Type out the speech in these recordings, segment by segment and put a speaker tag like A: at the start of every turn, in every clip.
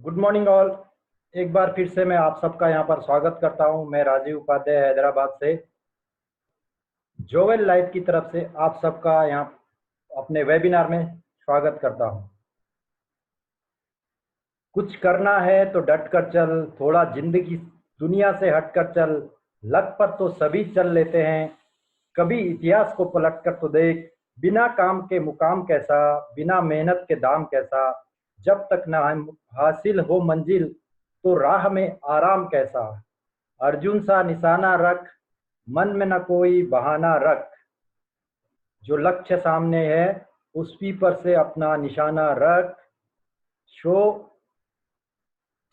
A: Good morning all. एक बार फिर से मैं आप सबका यहाँ पर स्वागत करता हूँ। मैं राजीव उपाध्याय हैदराबाद से जोवेल लाइफ की तरफ से आप सबका यहाँ अपने वेबिनार में स्वागत करता हूँ। कुछ करना है तो डट कर चल, थोड़ा जिंदगी दुनिया से हट कर चल, लग पर तो सभी चल लेते हैं, कभी इतिहास को पलट कर तो देख, बिना काम के मुकाम कैसा, बिना मेहनत के दाम कैसा, जब तक ना हासिल हो मंजिल तो राह में आराम कैसा, अर्जुन सा निशाना रख, मन में न कोई बहाना रख, जो लक्ष्य सामने है उसी पर से अपना निशाना रख, शो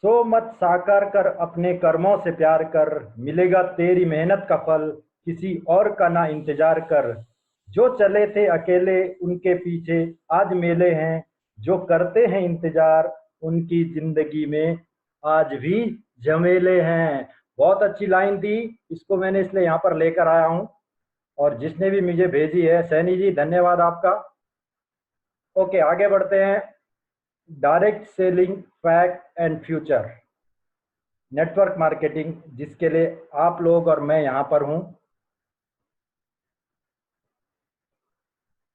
A: सो मत साकार कर, अपने कर्मों से प्यार कर, मिलेगा तेरी मेहनत का फल, किसी और का ना इंतजार कर, जो चले थे अकेले उनके पीछे आज मेले हैं, जो करते हैं इंतजार उनकी जिंदगी में आज भी झमेले हैं। बहुत अच्छी लाइन थी, इसको मैंने इसलिए यहाँ पर लेकर आया हूँ और जिसने भी मुझे भेजी है, सैनी जी धन्यवाद आपका। ओके, आगे बढ़ते हैं। Direct selling fact and future, network marketing, जिसके लिए आप लोग और मैं यहाँ पर हूँ।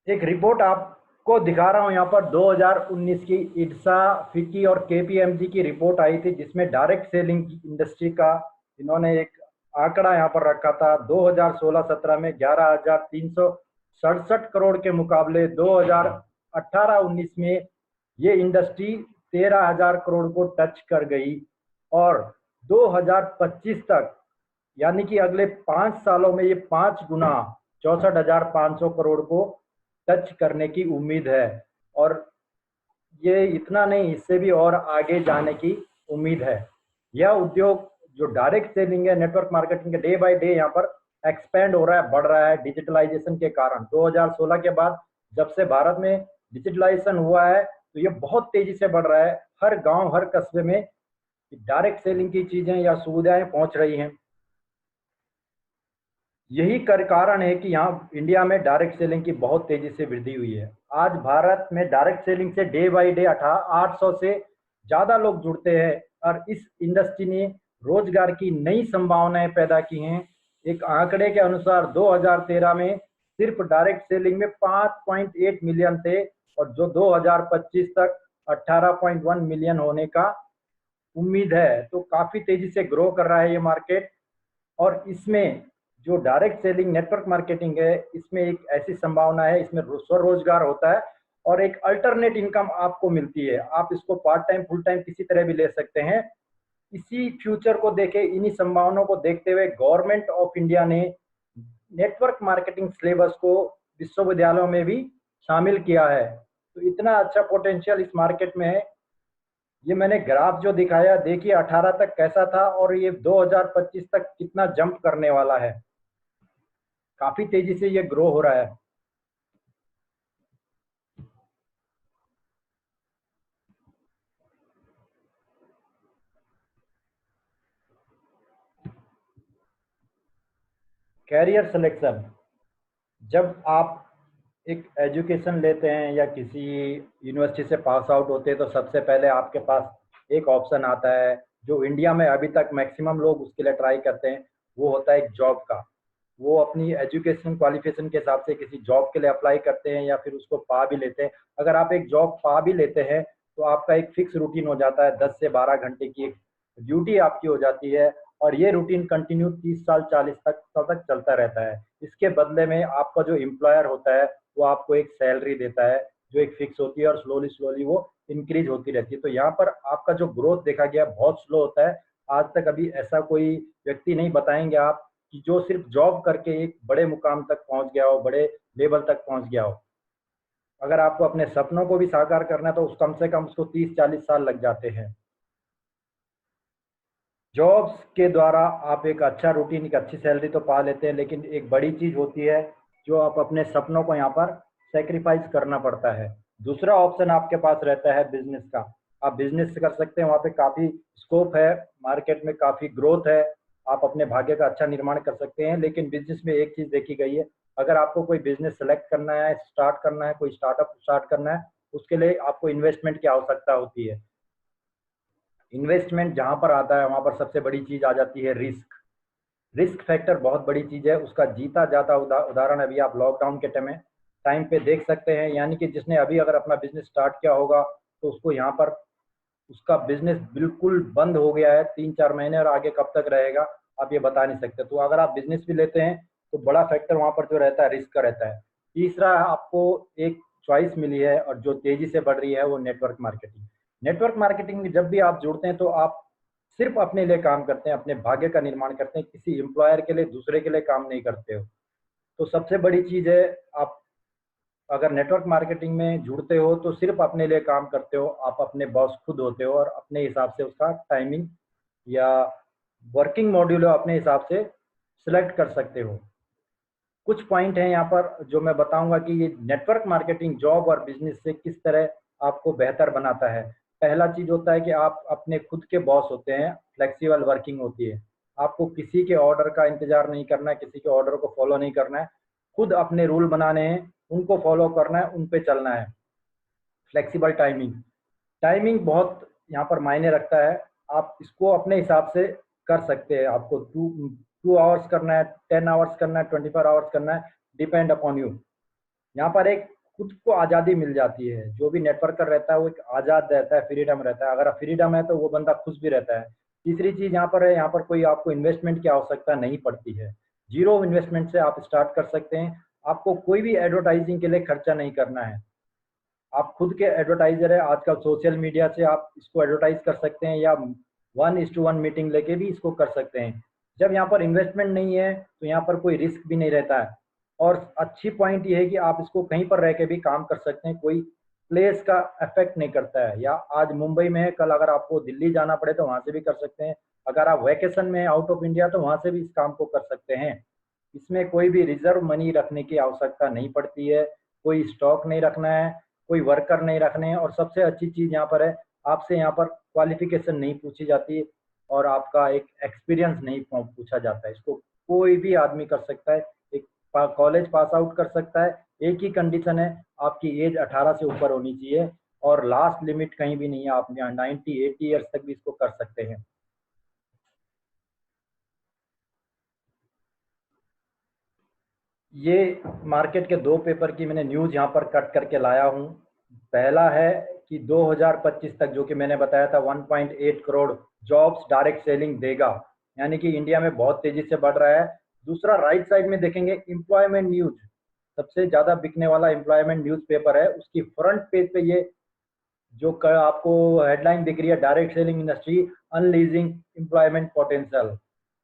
A: एक रिपोर्ट आपको दिखा रहा हूँ यहाँ पर, 2019 की इड्सा, फिकी और केपीएमजी की रिपोर्ट आई थी, जिसमें डायरेक्ट सेलिंग इंडस्ट्री का इन्होंने एक आंकड़ा यहाँ पर रखा था। 2016-17 में 11,367 करोड़ के मुकाबले 2018-19 में ये इंडस्ट्री 13,000 करोड़ को टच कर गई और 2025 तक, यानी कि अगले 5 सालों में ये 5 गुना 64,500 करोड़ को टच करने की उम्मीद है। और ये इतना नहीं, इससे भी और आगे जाने की उम्मीद है। यह उद्योग जो डायरेक्ट सेलिंग है, नेटवर्क मार्केटिंग के, डे बाय डे यहाँ पर एक्सपेंड हो रहा है, बढ़ रहा है डिजिटलाइजेशन के कारण। 2016 के बाद जब से भारत में डिजिटलाइजेशन हुआ है तो ये बहुत तेजी से बढ़ रहा है। हर गांव हर कस्बे में डायरेक्ट सेलिंग की चीजें या सुविधाएं पहुंच रही हैं। यही कारण है कि यहाँ इंडिया में डायरेक्ट सेलिंग की बहुत तेजी से वृद्धि हुई है। आज भारत में डायरेक्ट सेलिंग से डे बाय डे 800 से ज्यादा लोग जुड़ते हैं और इस इंडस्ट्री ने रोजगार की नई संभावनाएं पैदा की हैं। एक आंकड़े के अनुसार 2013 में सिर्फ डायरेक्ट सेलिंग में 5.8 मिलियन थे और जो 2025 तक 18.1 मिलियन होने का उम्मीद है। तो काफी तेजी से ग्रो कर रहा है ये मार्केट। और इसमें जो डायरेक्ट सेलिंग नेटवर्क मार्केटिंग है, इसमें एक ऐसी संभावना है, इसमें स्वरोजगार होता है और एक अल्टरनेट इनकम आपको मिलती है। आप इसको पार्ट टाइम फुल टाइम किसी तरह भी ले सकते हैं। इसी फ्यूचर को देखे, इन्हीं संभावनाओं को देखते हुए गवर्नमेंट ऑफ इंडिया ने नेटवर्क मार्केटिंग सिलेबस को विश्वविद्यालयों में भी शामिल किया है। तो इतना अच्छा पोटेंशियल इस मार्केट में है। ये मैंने ग्राफ जो दिखाया, देखिए 18 तक कैसा था और ये 2025 तक कितना जंप करने वाला है। काफी तेजी से ये ग्रो हो रहा है। कैरियर सिलेक्शन, जब आप एक एजुकेशन लेते हैं या किसी यूनिवर्सिटी से पास आउट होते हैं तो सबसे पहले आपके पास एक ऑप्शन आता है जो इंडिया में अभी तक मैक्सिमम लोग उसके लिए ट्राई करते हैं, वो होता है एक जॉब का। वो अपनी एजुकेशन क्वालिफिकेशन के हिसाब से किसी जॉब के लिए अप्लाई करते हैं या फिर उसको पा भी लेते हैं। अगर आप एक जॉब पा भी लेते हैं तो आपका एक फिक्स रूटीन हो जाता है, 10 से 12 घंटे की एक ड्यूटी आपकी हो जाती है और ये रूटीन कंटिन्यू 30 साल 40 साल तक चलता रहता है। इसके बदले में आपका जो एम्प्लॉयर होता है वो आपको एक सैलरी देता है जो एक फिक्स होती है और स्लोली स्लोली वो इंक्रीज होती रहती है। तो यहाँ पर आपका जो ग्रोथ देखा गया बहुत स्लो होता है। आज तक अभी ऐसा कोई व्यक्ति नहीं बताएंगे आप कि जो सिर्फ जॉब करके एक बड़े मुकाम तक पहुंच गया हो, बड़े लेवल तक पहुंच गया हो। अगर आपको अपने सपनों को भी साकार करना है तो कम से कम उसको 30-40 साल लग जाते हैं। जॉब्स के द्वारा आप एक अच्छा रूटीन, एक अच्छी सैलरी तो पा लेते हैं, लेकिन एक बड़ी चीज होती है जो आप अपने सपनों को यहाँ पर सेक्रीफाइस करना पड़ता है। दूसरा ऑप्शन आपके पास रहता है बिजनेस का। आप बिजनेस कर सकते हैं, वहाँ पे काफी स्कोप है, मार्केट में काफी ग्रोथ है, आप अपने भाग्य का अच्छा निर्माण कर सकते हैं। लेकिन बिजनेस में एक चीज देखी गई है, अगर आपको कोई बिजनेस सेलेक्ट करना है, स्टार्ट करना है, कोई स्टार्टअप स्टार्ट करना है, उसके लिए आपको इन्वेस्टमेंट की आवश्यकता होती है। इन्वेस्टमेंट जहाँ पर आता है वहाँ पर सबसे बड़ी चीज़ आ जाती है रिस्क। रिस्क फैक्टर बहुत बड़ी चीज़ है, उसका जीता जाता उदाहरण अभी आप लॉकडाउन के टाइम पे देख सकते हैं। यानी कि जिसने अभी अगर अपना बिजनेस स्टार्ट किया होगा तो उसको यहाँ पर उसका बिजनेस बिल्कुल बंद हो गया है 3-4 महीने, और आगे कब तक रहेगा आप ये बता नहीं सकते। तो अगर आप बिजनेस भी लेते हैं तो बड़ा फैक्टर वहाँ पर जो रहता है रिस्क का रहता है। तीसरा, आपको एक चॉइस मिली है और जो तेजी से बढ़ रही है वो नेटवर्क मार्केटिंग। नेटवर्क मार्केटिंग में जब भी आप जुड़ते हैं तो आप सिर्फ अपने लिए काम करते हैं, अपने भाग्य का निर्माण करते हैं, किसी एम्प्लॉयर के लिए दूसरे के लिए काम नहीं करते हो। तो सबसे बड़ी चीज़ है, आप अगर नेटवर्क मार्केटिंग में जुड़ते हो तो सिर्फ अपने लिए काम करते हो, आप अपने बॉस खुद होते हो और अपने हिसाब से उसका टाइमिंग या वर्किंग मॉड्यूल अपने हिसाब से सिलेक्ट कर सकते हो। कुछ पॉइंट हैं यहाँ पर जो मैं बताऊंगा कि ये नेटवर्क मार्केटिंग जॉब और बिजनेस से किस तरह आपको बेहतर बनाता है। पहला चीज होता है कि आप अपने खुद के बॉस होते हैं, फ्लेक्सिबल वर्किंग होती है। आपको किसी के ऑर्डर का इंतजार नहीं करना है, किसी के ऑर्डर को फॉलो नहीं करना है, खुद अपने रूल बनाने हैं, उनको फॉलो करना है, उन पे चलना है। फ्लेक्सिबल टाइमिंग, टाइमिंग बहुत यहाँ पर मायने रखता है। आप इसको अपने हिसाब से कर सकते हैं, आपको 2 आवर्स करना है, 10 आवर्स करना है, 24 आवर्स करना है, डिपेंड अपॉन यू। यहाँ पर एक खुद को आज़ादी मिल जाती है। जो भी नेटवर्कर रहता है वो एक आज़ाद रहता है, फ्रीडम रहता है। अगर फ्रीडम है तो वो बंदा खुश भी रहता है। तीसरी चीज़ यहाँ पर है, यहाँ पर कोई आपको इन्वेस्टमेंट की आवश्यकता नहीं पड़ती है। जीरो इन्वेस्टमेंट से आप स्टार्ट कर सकते हैं। आपको कोई भी एडवर्टाइजिंग के लिए खर्चा नहीं करना है, आप खुद के एडवर्टाइजर है। आजकल सोशल मीडिया से आप इसको एडवर्टाइज कर सकते हैं या 1:1 मीटिंग लेके भी इसको कर सकते हैं। जब यहाँ पर इन्वेस्टमेंट नहीं है तो यहाँ पर कोई रिस्क भी नहीं रहता है। और अच्छी पॉइंट ये है कि आप इसको कहीं पर रह के भी काम कर सकते हैं, कोई प्लेस का इफेक्ट नहीं करता है। या आज मुंबई में है, कल अगर आपको दिल्ली जाना पड़े तो वहां से भी कर सकते हैं। अगर आप वैकेशन में आउट ऑफ इंडिया तो वहां से भी इस काम को कर सकते हैं। इसमें कोई भी रिजर्व मनी रखने की आवश्यकता नहीं पड़ती है, कोई स्टॉक नहीं रखना है, कोई वर्कर नहीं रखने हैं। और सबसे अच्छी चीज़ यहाँ पर है, आपसे यहाँ पर क्वालिफिकेशन नहीं पूछी जाती और आपका एक एक्सपीरियंस नहीं पूछा जाता है। इसको कोई भी आदमी कर सकता है, एक कॉलेज पास आउट कर सकता है। एक ही कंडीशन है, आपकी एज 18 से ऊपर होनी चाहिए और लास्ट लिमिट कहीं भी नहीं है। आप 90-80 ईयर्स तक भी इसको कर सकते हैं। ये मार्केट के 2 पेपर की मैंने न्यूज़ यहाँ पर कट करके लाया हूँ। पहला है कि 2025 तक, जो कि मैंने बताया था 1.8 करोड़ जॉब्स डायरेक्ट सेलिंग देगा, यानी कि इंडिया में बहुत तेजी से बढ़ रहा है। दूसरा, राइट साइड में देखेंगे एम्प्लॉयमेंट न्यूज, सबसे ज्यादा बिकने वाला एम्प्लॉयमेंट न्यूज पेपर है। उसकी फ्रंट पेज पे ये जो आपको हेडलाइन दिख रही है, direct selling industry unleashing employment potential.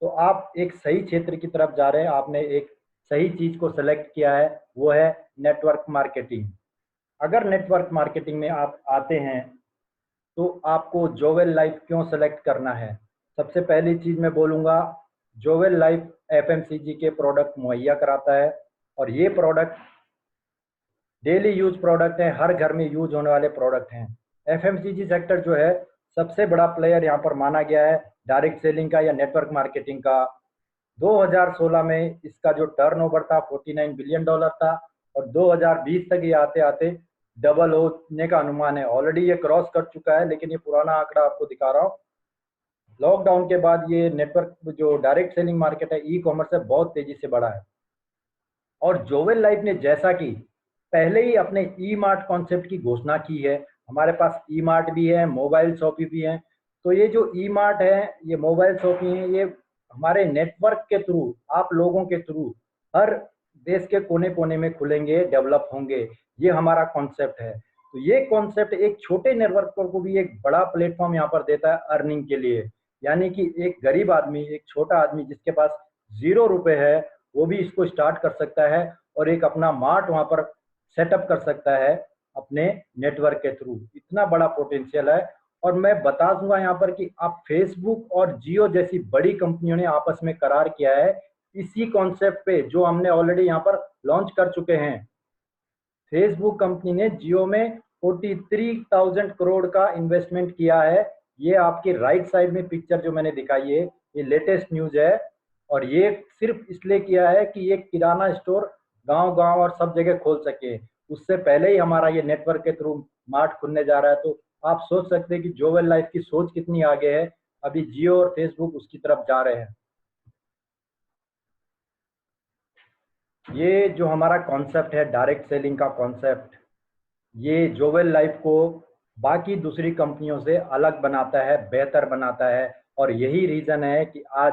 A: तो आप एक सही क्षेत्र की तरफ जा रहे हैं, आपने एक सही चीज को सेलेक्ट किया है, वो है नेटवर्क मार्केटिंग। अगर नेटवर्क मार्केटिंग में आप आते हैं तो आपको जोवेल लाइफ क्यों सेलेक्ट करना है। सबसे पहली चीज मैं बोलूंगा, जोवेल लाइफ एफएमसीजी के प्रोडक्ट मुहैया कराता है और ये प्रोडक्ट डेली यूज प्रोडक्ट है, हर घर में यूज होने वाले प्रोडक्ट हैं। एफएमसीजी सेक्टर जो है सबसे बड़ा प्लेयर यहाँ पर माना गया है डायरेक्ट सेलिंग का या नेटवर्क मार्केटिंग का। 2016 में इसका जो टर्नओवर था 49 बिलियन डॉलर था और 2020 तक ये आते आते डबल होने का अनुमान है। ऑलरेडी ये क्रॉस कर चुका है, लेकिन ये पुराना आंकड़ा आपको दिखा रहा हूँ। लॉकडाउन के बाद ये नेटवर्क जो डायरेक्ट सेलिंग मार्केट है, ई कॉमर्स है, बहुत तेजी से बढ़ा है। और जोवेल लाइफ ने जैसा कि पहले ही अपने ई मार्ट कॉन्सेप्ट की घोषणा की है, हमारे पास ई मार्ट भी है, मोबाइल शॉपी भी है। तो ये जो ई मार्ट है, ये मोबाइल शॉपी है, ये हमारे नेटवर्क के थ्रू, आप लोगों के थ्रू हर देश के कोने कोने में खुलेंगे, डेवलप होंगे। ये हमारा कॉन्सेप्ट है। तो ये कॉन्सेप्ट एक छोटे नेटवर्कर को भी एक बड़ा प्लेटफॉर्म यहाँ पर देता है अर्निंग के लिए। यानी कि एक गरीब आदमी, एक छोटा आदमी जिसके पास 0 रुपए है, वो भी इसको स्टार्ट कर सकता है और एक अपना मार्ट वहां पर सेटअप कर सकता है अपने नेटवर्क के थ्रू। इतना बड़ा पोटेंशियल है। और मैं बता दूंगा यहाँ पर कि आप फेसबुक और जियो जैसी बड़ी कंपनियों ने आपस में करार किया है इसी कॉन्सेप्ट पे, जो हमने ऑलरेडी यहाँ पर लॉन्च कर चुके हैं। फेसबुक कंपनी ने जियो में 43,000 करोड़ का इन्वेस्टमेंट किया है। ये आपके राइट साइड में पिक्चर जो मैंने दिखाई है, ये लेटेस्ट न्यूज है। और ये सिर्फ इसलिए किया है कि ये किराना स्टोर गांव गांव और सब जगह खोल सके। उससे पहले ही हमारा ये नेटवर्क के थ्रू मार्ट खुलने जा रहा है। तो आप सोच सकते हैं कि जोवेल लाइफ की सोच कितनी आगे है। अभी जियो और फेसबुक उसकी तरफ जा रहे हैं। ये जो हमारा कॉन्सेप्ट है डायरेक्ट सेलिंग का कॉन्सेप्ट, ये जोवेल लाइफ को बाकी दूसरी कंपनियों से अलग बनाता है, बेहतर बनाता है। और यही रीज़न है कि आज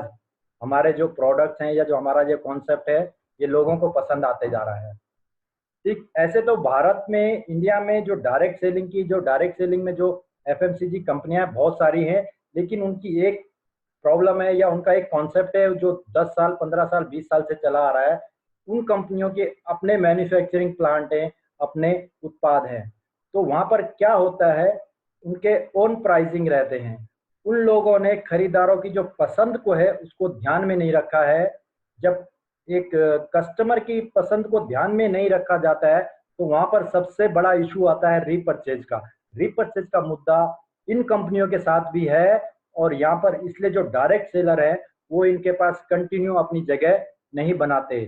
A: हमारे जो प्रोडक्ट्स हैं या जो हमारा जो कॉन्सेप्ट है, ये लोगों को पसंद आते जा रहा है। ठीक ऐसे तो भारत में, इंडिया में जो डायरेक्ट सेलिंग में जो एफएमसीजी कंपनियां बहुत सारी हैं, लेकिन उनकी एक प्रॉब्लम है या उनका एक कॉन्सेप्ट है जो 10 साल 15 साल 20 साल से चला आ रहा है। उन कंपनियों के अपने मैन्युफैक्चरिंग प्लांट हैं, अपने उत्पाद हैं। तो वहां पर क्या होता है, उनके ओन प्राइसिंग रहते हैं। उन लोगों ने खरीदारों की जो पसंद को है उसको ध्यान में नहीं रखा है। जब एक कस्टमर की पसंद को ध्यान में नहीं रखा जाता है तो वहां पर सबसे बड़ा इशू आता है रीपरचेज का। रीपरचेज का मुद्दा इन कंपनियों के साथ भी है। और यहाँ पर इसलिए जो डायरेक्ट सेलर है वो इनके पास कंटिन्यू अपनी जगह नहीं बनाते।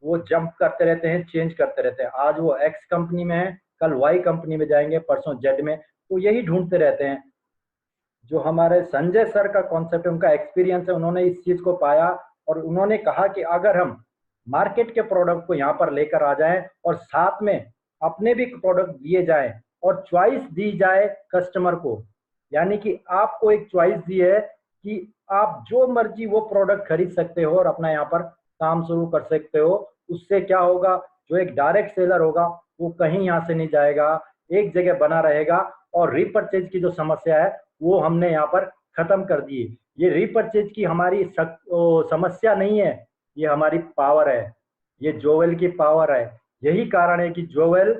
A: वो जंप करते रहते हैं, चेंज करते रहते हैं। आज वो एक्स कंपनी में है, कल वाई कंपनी में जाएंगे, परसों जेड में। तो यही ढूंढते रहते हैं। जो हमारे संजय सर का कॉन्सेप्ट है, उनका एक्सपीरियंस है, उन्होंने इस चीज को पाया और उन्होंने कहा कि अगर हम मार्केट के प्रोडक्ट को यहाँ पर लेकर आ जाएं और साथ में अपने भी प्रोडक्ट दिए जाएं और चॉइस दी जाए कस्टमर को, यानी कि आपको एक चॉइस दी है कि आप जो मर्जी वो प्रोडक्ट खरीद सकते हो और अपना यहाँ पर काम शुरू कर सकते हो। उससे क्या होगा, जो एक डायरेक्ट सेलर होगा वो कहीं यहाँ से नहीं जाएगा, एक जगह बना रहेगा। और रीपरचेज की जो समस्या है वो हमने यहाँ पर खत्म कर दी। ये रीपरचेज की हमारी समस्या नहीं है, ये हमारी पावर है, ये जोवेल की पावर है। यही कारण है कि जोवेल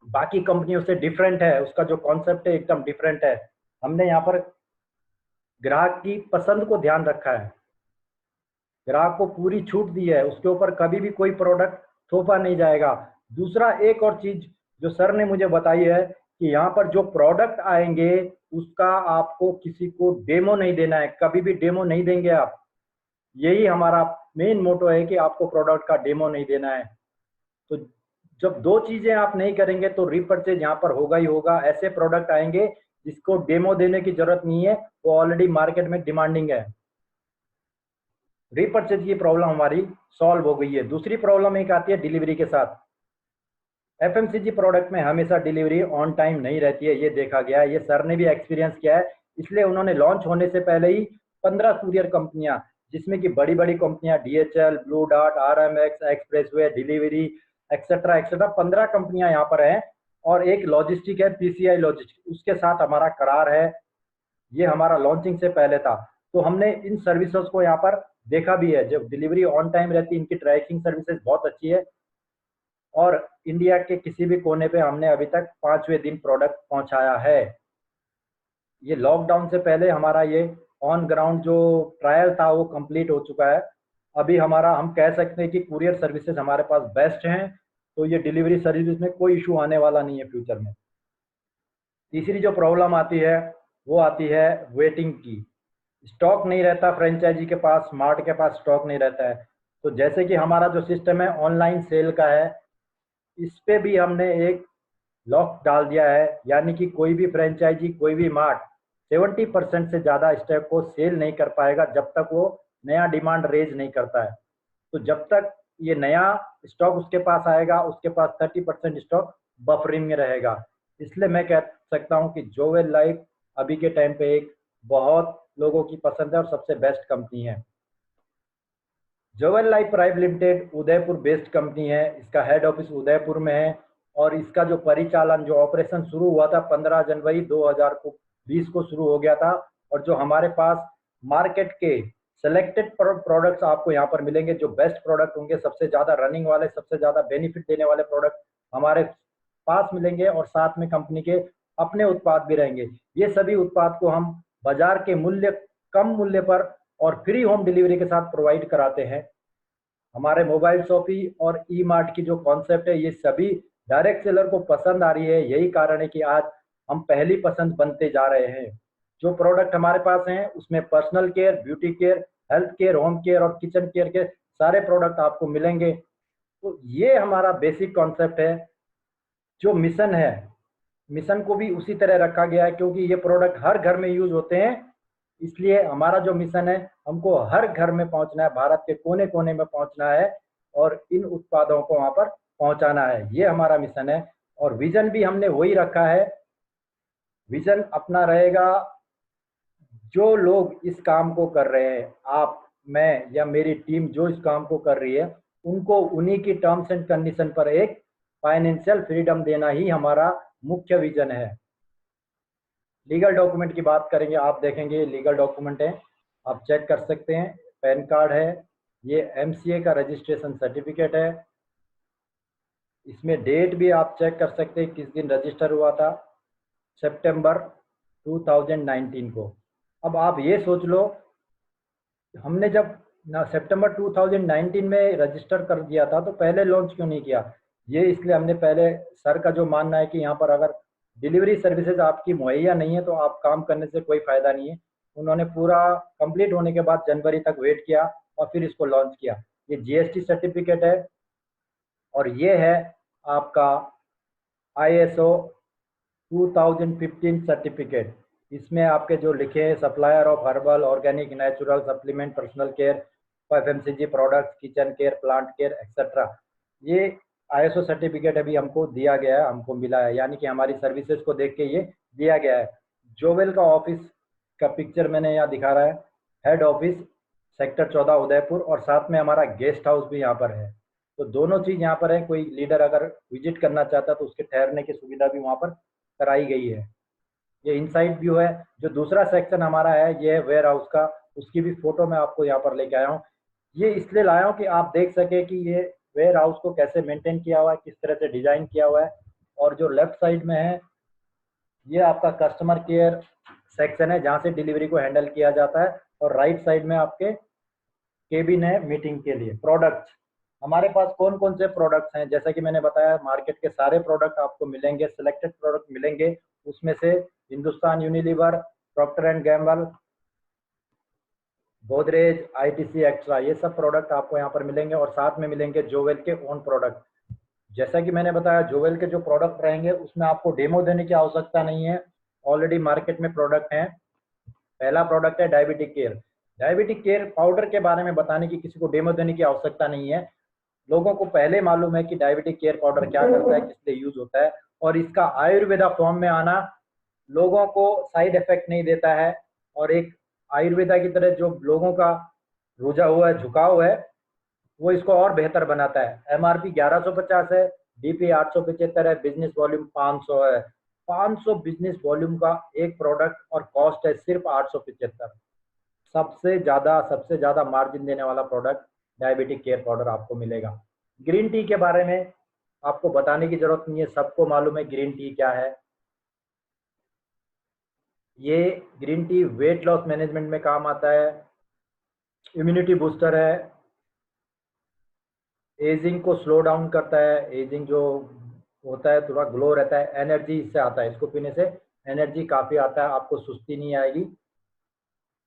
A: बाकी कंपनियों से डिफरेंट है, उसका जो कॉन्सेप्ट है एकदम डिफरेंट है। हमने यहाँ पर ग्राहक की पसंद को ध्यान रखा है, ग्राहक को पूरी छूट दी है, उसके ऊपर कभी भी कोई प्रोडक्ट थोपा नहीं जाएगा। दूसरा एक और चीज जो सर ने मुझे बताई है कि यहाँ पर जो प्रोडक्ट आएंगे उसका आपको किसी को डेमो नहीं देना है, कभी भी डेमो नहीं देंगे आप। यही हमारा मेन मोटो है कि आपको प्रोडक्ट का डेमो नहीं देना है। तो जब दो चीजें आप नहीं करेंगे तो रीपरचेज यहाँ पर होगा ही होगा। ऐसे प्रोडक्ट आएंगे जिसको डेमो देने की जरूरत नहीं है, वो ऑलरेडी मार्केट में डिमांडिंग है। रीपरचेज की प्रॉब्लम हमारी सॉल्व हो गई है। दूसरी प्रॉब्लम एक आती है डिलीवरी के साथ। एफएमसीजी प्रोडक्ट में हमेशा डिलीवरी ऑन टाइम नहीं रहती है, ये देखा गया है, ये सर ने भी एक्सपीरियंस किया है। इसलिए उन्होंने लॉन्च होने से पहले ही 15 कुरियर कंपनियां, जिसमें कि बड़ी बड़ी कंपनियां DHL, Blue Dart, RMX, expressway delivery etcetera etcetera, 15 कंपनियां यहाँ पर हैं। और एक लॉजिस्टिक है पीसीआई लॉजिस्टिक, उसके साथ हमारा करार है। ये हमारा लॉन्चिंग से पहले था। तो हमने इन सर्विसेज को यहाँ पर देखा भी है। जब डिलीवरी ऑन टाइम रहती है, इनकी ट्रैकिंग सर्विसेज बहुत अच्छी है। और इंडिया के किसी भी कोने पे हमने अभी तक 5वें दिन प्रोडक्ट पहुंचाया है। ये लॉकडाउन से पहले हमारा ये ऑन ग्राउंड जो ट्रायल था वो कंप्लीट हो चुका है। अभी हमारा हम कह सकते हैं कि कुरियर सर्विसेज हमारे पास बेस्ट हैं। तो ये डिलीवरी सर्विस में कोई इशू आने वाला नहीं है फ्यूचर में। तीसरी जो प्रॉब्लम आती है वो आती है वेटिंग की। स्टॉक नहीं रहता फ्रेंचाइजी के पास, स्मार्ट के पास स्टॉक नहीं रहता है। तो जैसे कि हमारा जो सिस्टम है ऑनलाइन सेल का है, इस पे भी हमने एक लॉक डाल दिया है, यानी कि कोई भी फ्रेंचाइजी, कोई भी मार्ट 70% से ज़्यादा स्टॉक को सेल नहीं कर पाएगा जब तक वो नया डिमांड रेज नहीं करता है। तो जब तक ये नया स्टॉक उसके पास आएगा, उसके पास 30% स्टॉक बफरिंग में रहेगा। इसलिए मैं कह सकता हूँ कि जोवेल लाइफ अभी के टाइम पे एक बहुत लोगों की पसंद है और सबसे बेस्ट कंपनी है। Jovel life private limited Udaipur based company है, इसका हेड ऑफिस उदयपुर में है। और इसका जो परिचालन, जो ऑपरेशन शुरू हुआ था 15 जनवरी 2020 को शुरू हो गया था। और जो हमारे पास मार्केट के सेलेक्टेड प्रोडक्ट्स आपको यहाँ पर मिलेंगे, जो बेस्ट प्रोडक्ट होंगे, सबसे ज़्यादा रनिंग वाले, सबसे ज़्यादा बेनिफिट देने वाले प्रोडक्ट हमारे पास मिलेंगे। और साथ में कंपनी के अपने उत्पाद भी रहेंगे। ये सभी उत्पाद को हम बाजार के मूल्य, कम मूल्य पर और फ्री होम डिलीवरी के साथ प्रोवाइड कराते हैं। हमारे मोबाइल शॉपी और ई मार्ट की जो कॉन्सेप्ट है, ये सभी डायरेक्ट सेलर को पसंद आ रही है। यही कारण है कि आज हम पहली पसंद बनते जा रहे हैं। जो प्रोडक्ट हमारे पास हैं उसमें personal care, beauty care, health care, home care और किचन केयर के सारे प्रोडक्ट आपको मिलेंगे। तो ये हमारा बेसिक कॉन्सेप्ट है। जो मिशन है मिशन को भी उसी तरह रखा गया है, क्योंकि ये प्रोडक्ट हर घर में यूज होते हैं। इसलिए हमारा जो मिशन है, हमको हर घर में पहुंचना है, भारत के कोने कोने में पहुंचना है और इन उत्पादों को वहां पर पहुंचाना है। ये हमारा मिशन है। और विजन भी हमने वही रखा है। विजन अपना रहेगा, जो लोग इस काम को कर रहे हैं, आप, मैं या मेरी टीम जो इस काम को कर रही है, उनको उन्हीं की टर्म्स एंड कंडीशन पर एक फाइनेंशियल फ्रीडम देना ही हमारा मुख्य विजन है। लीगल डॉक्यूमेंट की बात करेंगे, आप देखेंगे लीगल डॉक्यूमेंट है, आप चेक कर सकते हैं। पैन कार्ड है, ये एमसीए का रजिस्ट्रेशन सर्टिफिकेट है, इसमें डेट भी आप चेक कर सकते हैं किस दिन रजिस्टर हुआ था, सितंबर 2019 को। अब आप ये सोच लो, हमने जब सितंबर 2019 में रजिस्टर कर दिया था, तो पहले लॉन्च क्यों नहीं किया? ये इसलिए हमने पहले, सर का जो मानना है कि यहाँ पर अगर डिलीवरी सर्विसेज आपकी मुहैया नहीं है तो आप काम करने से कोई फायदा नहीं है। उन्होंने पूरा कंप्लीट होने के बाद जनवरी तक वेट किया और फिर इसको लॉन्च किया। ये जीएसटी सर्टिफिकेट है और ये है आपका ISO 2015 सर्टिफिकेट। इसमें आपके जो लिखे हैं, supplier of herbal, organic, natural supplement, personal care, FMCG products, kitchen care, plant care etcetera, ये ISO सर्टिफिकेट अभी हमको दिया गया है, हमको मिला है, यानी कि हमारी सर्विसेज को देख के ये दिया गया है। जोवेल का ऑफिस का पिक्चर मैंने यहाँ दिखा रहा है, हेड ऑफिस सेक्टर 14 उदयपुर, और साथ में हमारा गेस्ट हाउस भी यहाँ पर है। तो दोनों चीज यहाँ पर है। कोई लीडर अगर विजिट करना चाहता है तो उसके ठहरने की सुविधा भी वहाँ पर कराई गई है। ये इनसाइड व्यू है। जो दूसरा सेक्शन हमारा है, ये है वेयर हाउस का, उसकी भी फोटो मैं आपको यहाँ पर लेके आया हूँ। ये इसलिए लाया हूँ कि आप देख सके कि ये वेयर हाउस को कैसे मेंटेन किया हुआ है, किस तरह से डिजाइन किया हुआ है। और जो लेफ्ट साइड में है, ये आपका कस्टमर केयर सेक्शन है, जहाँ से डिलीवरी को हैंडल किया जाता है। और राइट साइड में आपके केबिन है मीटिंग के लिए। प्रोडक्ट्स, हमारे पास कौन कौन से प्रोडक्ट्स हैं, जैसा कि मैंने बताया, मार्केट के सारे प्रोडक्ट आपको मिलेंगे, सिलेक्टेड प्रोडक्ट मिलेंगे। उसमें से Hindustan Unilever, Procter and Gamble, Godrej, ITC extra, ये सब प्रोडक्ट आपको यहाँ पर मिलेंगे। और साथ में मिलेंगे जोवेल के ओन प्रोडक्ट। जैसा कि मैंने बताया, जोवेल के जो प्रोडक्ट रहेंगे उसमें आपको डेमो देने की आवश्यकता नहीं है, ऑलरेडी मार्केट में प्रोडक्ट हैं। पहला प्रोडक्ट है diabetic care. Diabetic care powder के बारे में बताने की, किसी को डेमो देने की आवश्यकता नहीं है। लोगों को पहले मालूम है कि डायबिटिक केयर पाउडर क्या करता है, किस लिए यूज होता है। और इसका आयुर्वेदा फॉर्म में आना लोगों को साइड इफेक्ट नहीं देता है, और एक आयुर्वेदा की तरह जो लोगों का रुझा हुआ है, झुकाव है, वो इसको और बेहतर बनाता है। MRP 1150 है, DP 875 है, बिजनेस वॉल्यूम 500 है। 500 बिजनेस वॉल्यूम का एक प्रोडक्ट, और कॉस्ट है सिर्फ 875। सबसे ज्यादा मार्जिन देने वाला प्रोडक्ट डायबिटिक केयर पाउडर आपको मिलेगा। ग्रीन टी के बारे में आपको बताने की जरूरत नहीं है, सबको मालूम है ग्रीन टी क्या है। ये green tea weight loss management में काम आता है, इम्यूनिटी बूस्टर है, एजिंग को स्लो डाउन करता है, एजिंग जो होता है थोड़ा ग्लो रहता है, एनर्जी इससे आता है, इसको पीने से एनर्जी काफी आता है, आपको सुस्ती नहीं आएगी।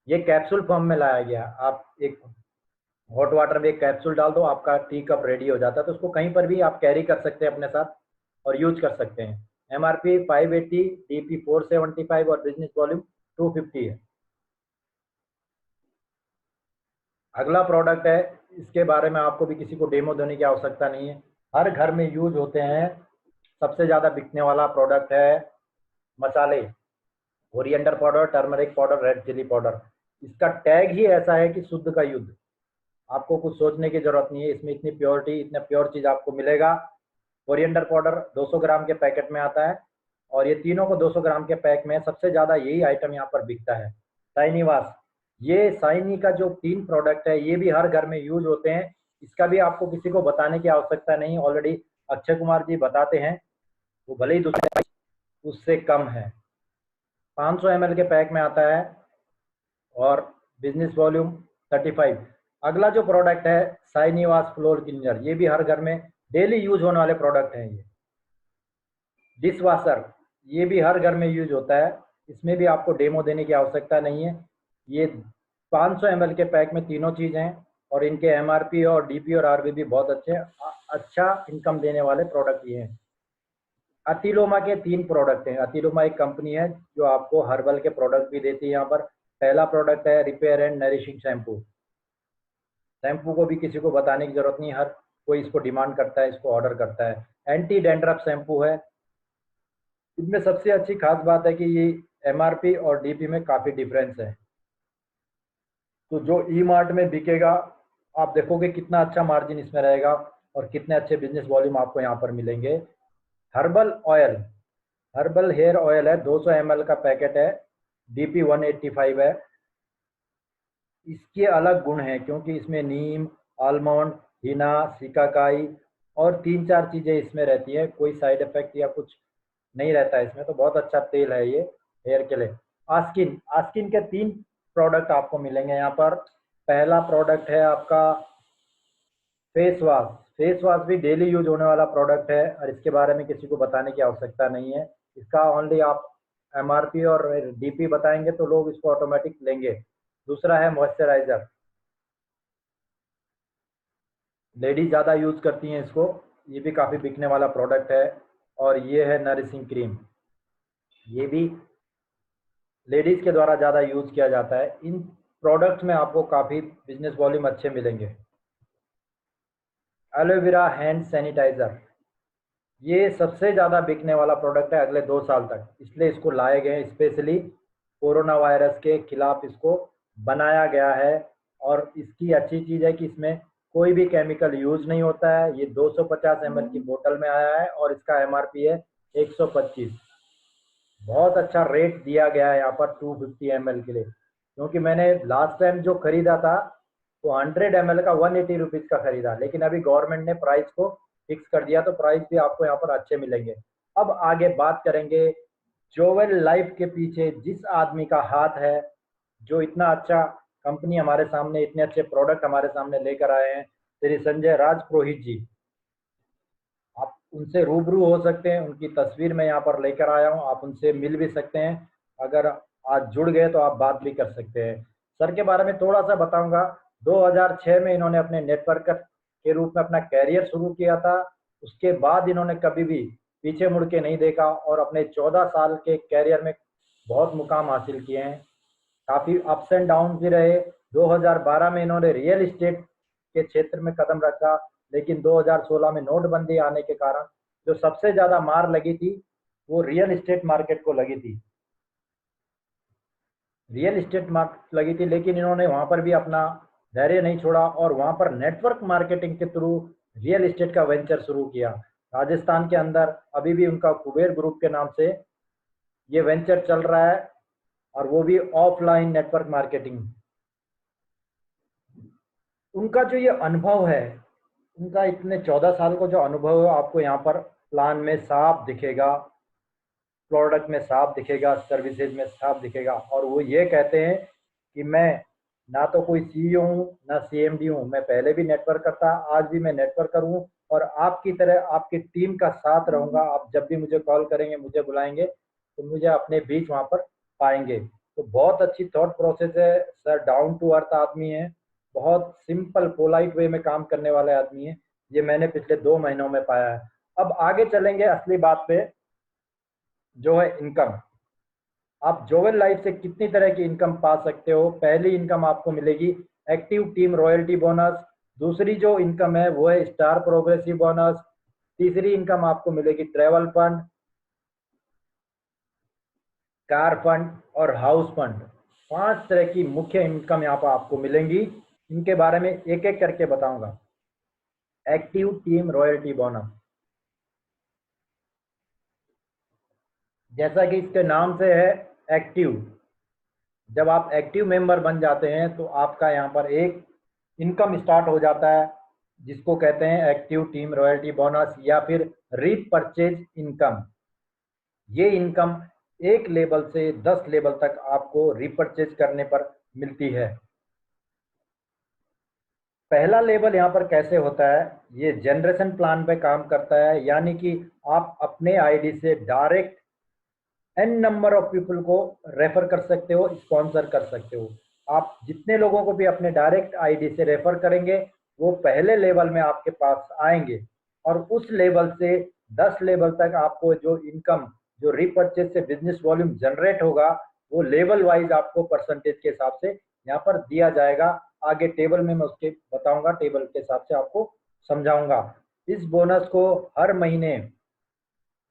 A: ये कैप्सूल फॉर्म में लाया गया, आप एक हॉट वाटर में एक कैप्सूल डाल दो, आपका टी कप रेडी हो जाता है। तो उसको कहीं पर भी आप कैरी कर सकते हैं अपने साथ और यूज कर सकते हैं। MRP 580, DP 475 और बिजनेस वॉल्यूम 250 है। अगला प्रोडक्ट है, इसके बारे में आपको भी किसी को डेमो देने की आवश्यकता नहीं है, हर घर में यूज होते हैं। सबसे ज्यादा बिकने वाला प्रोडक्ट है मसाले, coriander powder, turmeric powder, red chilli powder. इसका टैग ही ऐसा है कि शुद्ध का युद्ध। आपको कुछ सोचने की जरूरत नहीं है, इसमें इतनी प्योरिटी, इतना प्योर चीज आपको मिलेगा। कोरिएंडर पाउडर 200 ग्राम के पैकेट में आता है, और ये तीनों को 200 ग्राम के पैक में, सबसे ज्यादा यही आइटम यहाँ पर बिकता है। शाइनीवास, ये शाइनी का जो 3 प्रोडक्ट है, ये भी हर घर में यूज होते हैं। इसका भी आपको किसी को बताने की आवश्यकता नहीं, ऑलरेडी अक्षय कुमार जी बताते हैं, वो भले ही दूसरे उससे कम है। 500 ml के पैक में आता है, और बिजनेस वॉल्यूम 35। अगला जो प्रोडक्ट है शाइनीवास फ्लोर क्लीनर, ये भी हर घर में डेली यूज होने वाले प्रोडक्ट हैं। ये डिश वाशर, ये भी हर घर में यूज होता है, इसमें भी आपको डेमो देने की आवश्यकता नहीं है। ये 500 ml के पैक में तीनों चीज हैं, और इनके MRP और DP और RVP बहुत अच्छे, अच्छा इनकम देने वाले प्रोडक्ट ये हैं। अतिलोमा के 3 प्रोडक्ट हैं। अतिलोमा एक कंपनी है जो आपको हर्बल के प्रोडक्ट भी देती है। यहाँ पर पहला प्रोडक्ट है repair and nourishing shampoo. Shampoo को भी किसी को बताने की जरूरत नहीं, हर कोई इसको डिमांड करता है, इसको ऑर्डर करता है। एंटी डैंड्रफ शैम्पू है। इसमें सबसे अच्छी खास बात है कि ये एमआरपी और डीपी में काफ़ी डिफरेंस है। तो जो ई मार्ट में बिकेगा, आप देखोगे कितना अच्छा मार्जिन इसमें रहेगा और कितने अच्छे बिजनेस वॉल्यूम आपको यहाँ पर मिलेंगे। Herbal oil, herbal hair oil है, 200 ml का पैकेट है, डीपी 185 है। इसके अलग गुण हैं क्योंकि इसमें नीम, आलमंड, हिना, सिकाकाई और 3-4 चीज़ें इसमें रहती है। कोई साइड इफेक्ट या कुछ नहीं रहता है इसमें। तो बहुत अच्छा तेल है ये हेयर के लिए। आस्किन, आस्किन के 3 प्रोडक्ट आपको मिलेंगे यहाँ पर। पहला प्रोडक्ट है आपका फेस वॉश। फेस वॉश भी डेली यूज होने वाला प्रोडक्ट है और इसके बारे में किसी को बताने की आवश्यकता नहीं है। इसका ओनली आप एमआरपी और डीपी बताएंगे तो लोग इसको ऑटोमेटिक लेंगे। दूसरा है मॉइस्चराइजर, लेडी ज़्यादा यूज करती हैं इसको, ये भी काफ़ी बिकने वाला प्रोडक्ट है। और ये है नरिशिंग क्रीम, ये भी लेडीज़ के द्वारा ज़्यादा यूज किया जाता है। इन प्रोडक्ट्स में आपको काफ़ी बिजनेस वॉल्यूम अच्छे मिलेंगे। एलोवेरा हैंड सैनिटाइज़र, ये सबसे ज़्यादा बिकने वाला प्रोडक्ट है अगले 2 साल तक, इसलिए इसको लाए गए हैं। स्पेशली कोरोना वायरस के खिलाफ इसको बनाया गया है। और इसकी अच्छी चीज़ है कि इसमें कोई भी केमिकल यूज नहीं होता है। ये 250 ml की बोतल में आया है और इसका एमआरपी है 125। बहुत अच्छा रेट दिया गया है यहाँ पर 250 ml के लिए, क्योंकि मैंने लास्ट टाइम जो खरीदा था तो 100 ml का 180 रुपीज़ का खरीदा, लेकिन अभी गवर्नमेंट ने प्राइस को फिक्स कर दिया तो प्राइस भी आपको यहाँ पर अच्छे मिलेंगे। अब आगे बात करेंगे जोवेल लाइफ के पीछे जिस आदमी का हाथ है, जो इतना अच्छा कंपनी हमारे सामने, इतने अच्छे प्रोडक्ट हमारे सामने लेकर आए हैं, श्री संजय राज पुरोहित जी। आप उनसे रूबरू हो सकते हैं, उनकी तस्वीर मैं यहाँ पर लेकर आया हूँ, आप उनसे मिल भी सकते हैं। अगर आज जुड़ गए तो आप बात भी कर सकते हैं। सर के बारे में थोड़ा सा बताऊंगा। 2006 में इन्होंने अपने नेटवर्कर के रूप में अपना कैरियर शुरू किया था। उसके बाद इन्होंने कभी भी पीछे मुड़ के नहीं देखा और अपने 14 साल के कैरियर में बहुत मुकाम हासिल किए हैं। काफ़ी अप्स एंड डाउन भी रहे। 2012 में इन्होंने रियल इस्टेट के क्षेत्र में कदम रखा, लेकिन 2016 में नोटबंदी आने के कारण जो सबसे ज़्यादा मार लगी थी वो रियल इस्टेट मार्केट को लगी थी। रियल इस्टेट मार्केट लगी थी, लेकिन इन्होंने वहाँ पर भी अपना धैर्य नहीं छोड़ा और वहाँ पर नेटवर्क मार्केटिंग के थ्रू रियल इस्टेट का वेंचर शुरू किया। राजस्थान के अंदर अभी भी उनका कुबेर ग्रुप के नाम से ये वेंचर चल रहा है और वो भी ऑफलाइन नेटवर्क मार्केटिंग। उनका जो ये अनुभव है, उनका इतने 14 साल का जो अनुभव है आपको यहाँ पर प्लान में साफ दिखेगा, प्रोडक्ट में साफ दिखेगा, सर्विसेज में साफ दिखेगा। और वो ये कहते हैं कि मैं ना तो कोई सीईओ हूँ ना सीएमडी हूँ, मैं पहले भी नेटवर्क करता, आज भी मैं नेटवर्कर हूँ और आपकी तरह आपकी टीम का साथ रहूँगा। आप जब भी मुझे कॉल करेंगे, मुझे बुलाएंगे तो मुझे अपने बीच वहाँ पर पाएंगे। तो बहुत अच्छी थॉट प्रोसेस है सर, डाउन टू अर्थ आदमी है, बहुत सिंपल पोलाइट वे में काम करने वाले आदमी है। ये मैंने पिछले 2 महीनों में पाया है। अब आगे चलेंगे असली बात पे, जो है इनकम। आप जोवेल लाइफ से कितनी तरह की इनकम पा सकते हो। पहली इनकम आपको मिलेगी एक्टिव टीम रॉयल्टी बोनस। दूसरी जो इनकम है वो है स्टार प्रोग्रेसिव बोनस। तीसरी इनकम आपको मिलेगी ट्रेवल फंड, कार फंड और हाउस फंड। 5 तरह की मुख्य इनकम यहाँ पर आपको मिलेंगी। इनके बारे में एक एक करके बताऊंगा। एक्टिव टीम रॉयल्टी बोनस, जैसा कि इसके नाम से है एक्टिव, जब आप एक्टिव मेंबर बन जाते हैं तो आपका यहाँ पर एक इनकम स्टार्ट हो जाता है, जिसको कहते हैं एक्टिव टीम रॉयल्टी बोनस या फिर रीपरचेज इनकम। ये इनकम 1 लेवल से 10 लेवल तक आपको रीपरचेज करने पर मिलती है। पहला लेवल यहाँ पर कैसे होता है, ये जनरेशन प्लान पे काम करता है, यानी कि आप अपने आईडी से direct an number of people को रेफर कर सकते हो, स्पॉन्सर कर सकते हो। आप जितने लोगों को भी अपने डायरेक्ट आईडी से रेफर करेंगे वो पहले लेवल में आपके पास आएंगे और उस लेवल से 10 लेवल तक आपको जो इनकम, जो रीपर्चेज से बिजनेस वॉल्यूम जनरेट होगा, वो लेवल वाइज आपको परसेंटेज के हिसाब से यहाँ पर दिया जाएगा। आगे टेबल में मैं उसके बताऊंगा, टेबल के हिसाब से आपको समझाऊंगा। इस बोनस को हर महीने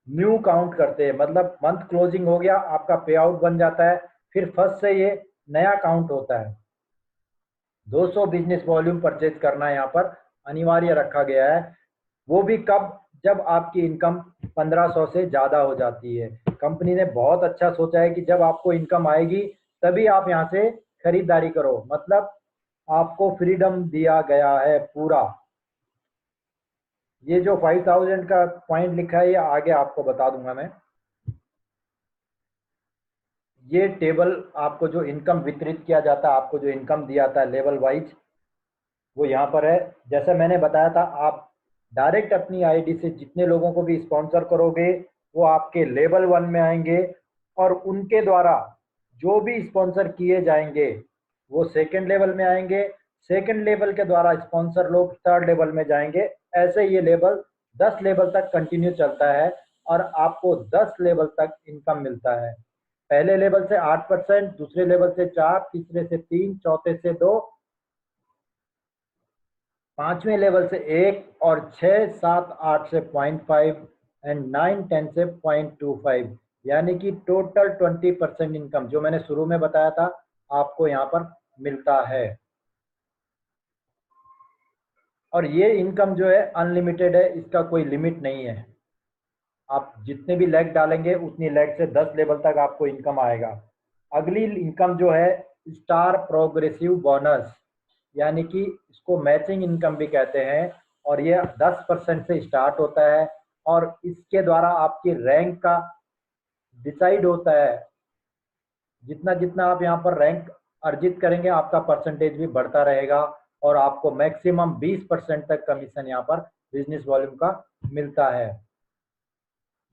A: न्यू काउंट करते हैं, मतलब मंथ क्लोजिंग हो गया, आपका पे आउट बन जाता है, फिर फर्स्ट से ये नया काउंट होता है। 200 बिजनेस वॉल्यूम परचेज करना यहाँ पर अनिवार्य रखा गया है। वो भी कब? जब आपकी इनकम 1500 से ज़्यादा हो जाती है। कंपनी ने बहुत अच्छा सोचा है कि जब आपको इनकम आएगी तभी आप यहाँ से खरीदारी करो, मतलब आपको फ्रीडम दिया गया है पूरा। ये जो 5000 का पॉइंट लिखा है, ये आगे आपको बता दूंगा मैं। ये टेबल आपको जो इनकम वितरित किया जाता है, आपको जो इनकम दिया जाता है लेवल वाइज, वो यहाँ पर है। जैसे मैंने बताया था, आप डायरेक्ट अपनी आईडी से जितने लोगों को भी स्पॉन्सर करोगे वो आपके लेवल 1 में आएंगे, और उनके द्वारा जो भी स्पॉन्सर किए जाएंगे वो सेकंड लेवल में आएंगे। सेकंड लेवल के द्वारा स्पॉन्सर लोग थर्ड लेवल में जाएंगे। ऐसे ये लेवल 10 लेवल तक कंटिन्यू चलता है, और आपको 10 लेवल तक इनकम मिलता है। पहले लेवल से 8%, दूसरे लेवल से 4, तीसरे से 3, चौथे से 2, पांचवें लेवल से 1, और 6, 7, 8 से 0.5 एंड 9, 10 से 0.25, यानी कि टोटल 20% इनकम जो मैंने शुरू में बताया था आपको यहाँ पर मिलता है। और ये इनकम जो है अनलिमिटेड है, इसका कोई लिमिट नहीं है। आप जितने भी लेग डालेंगे उतनी लेग से 10 लेवल तक आपको इनकम आएगा। अगली इनकम जो है स्टार प्रोग्रेसिव बोनस, यानी कि इसको मैचिंग इनकम भी कहते हैं, और ये 10% से स्टार्ट होता है, और इसके द्वारा आपकी रैंक का डिसाइड होता है। जितना जितना आप यहाँ पर रैंक अर्जित करेंगे आपका परसेंटेज भी बढ़ता रहेगा, और आपको मैक्सिमम 20% तक कमीशन यहाँ पर बिजनेस वॉल्यूम का मिलता है।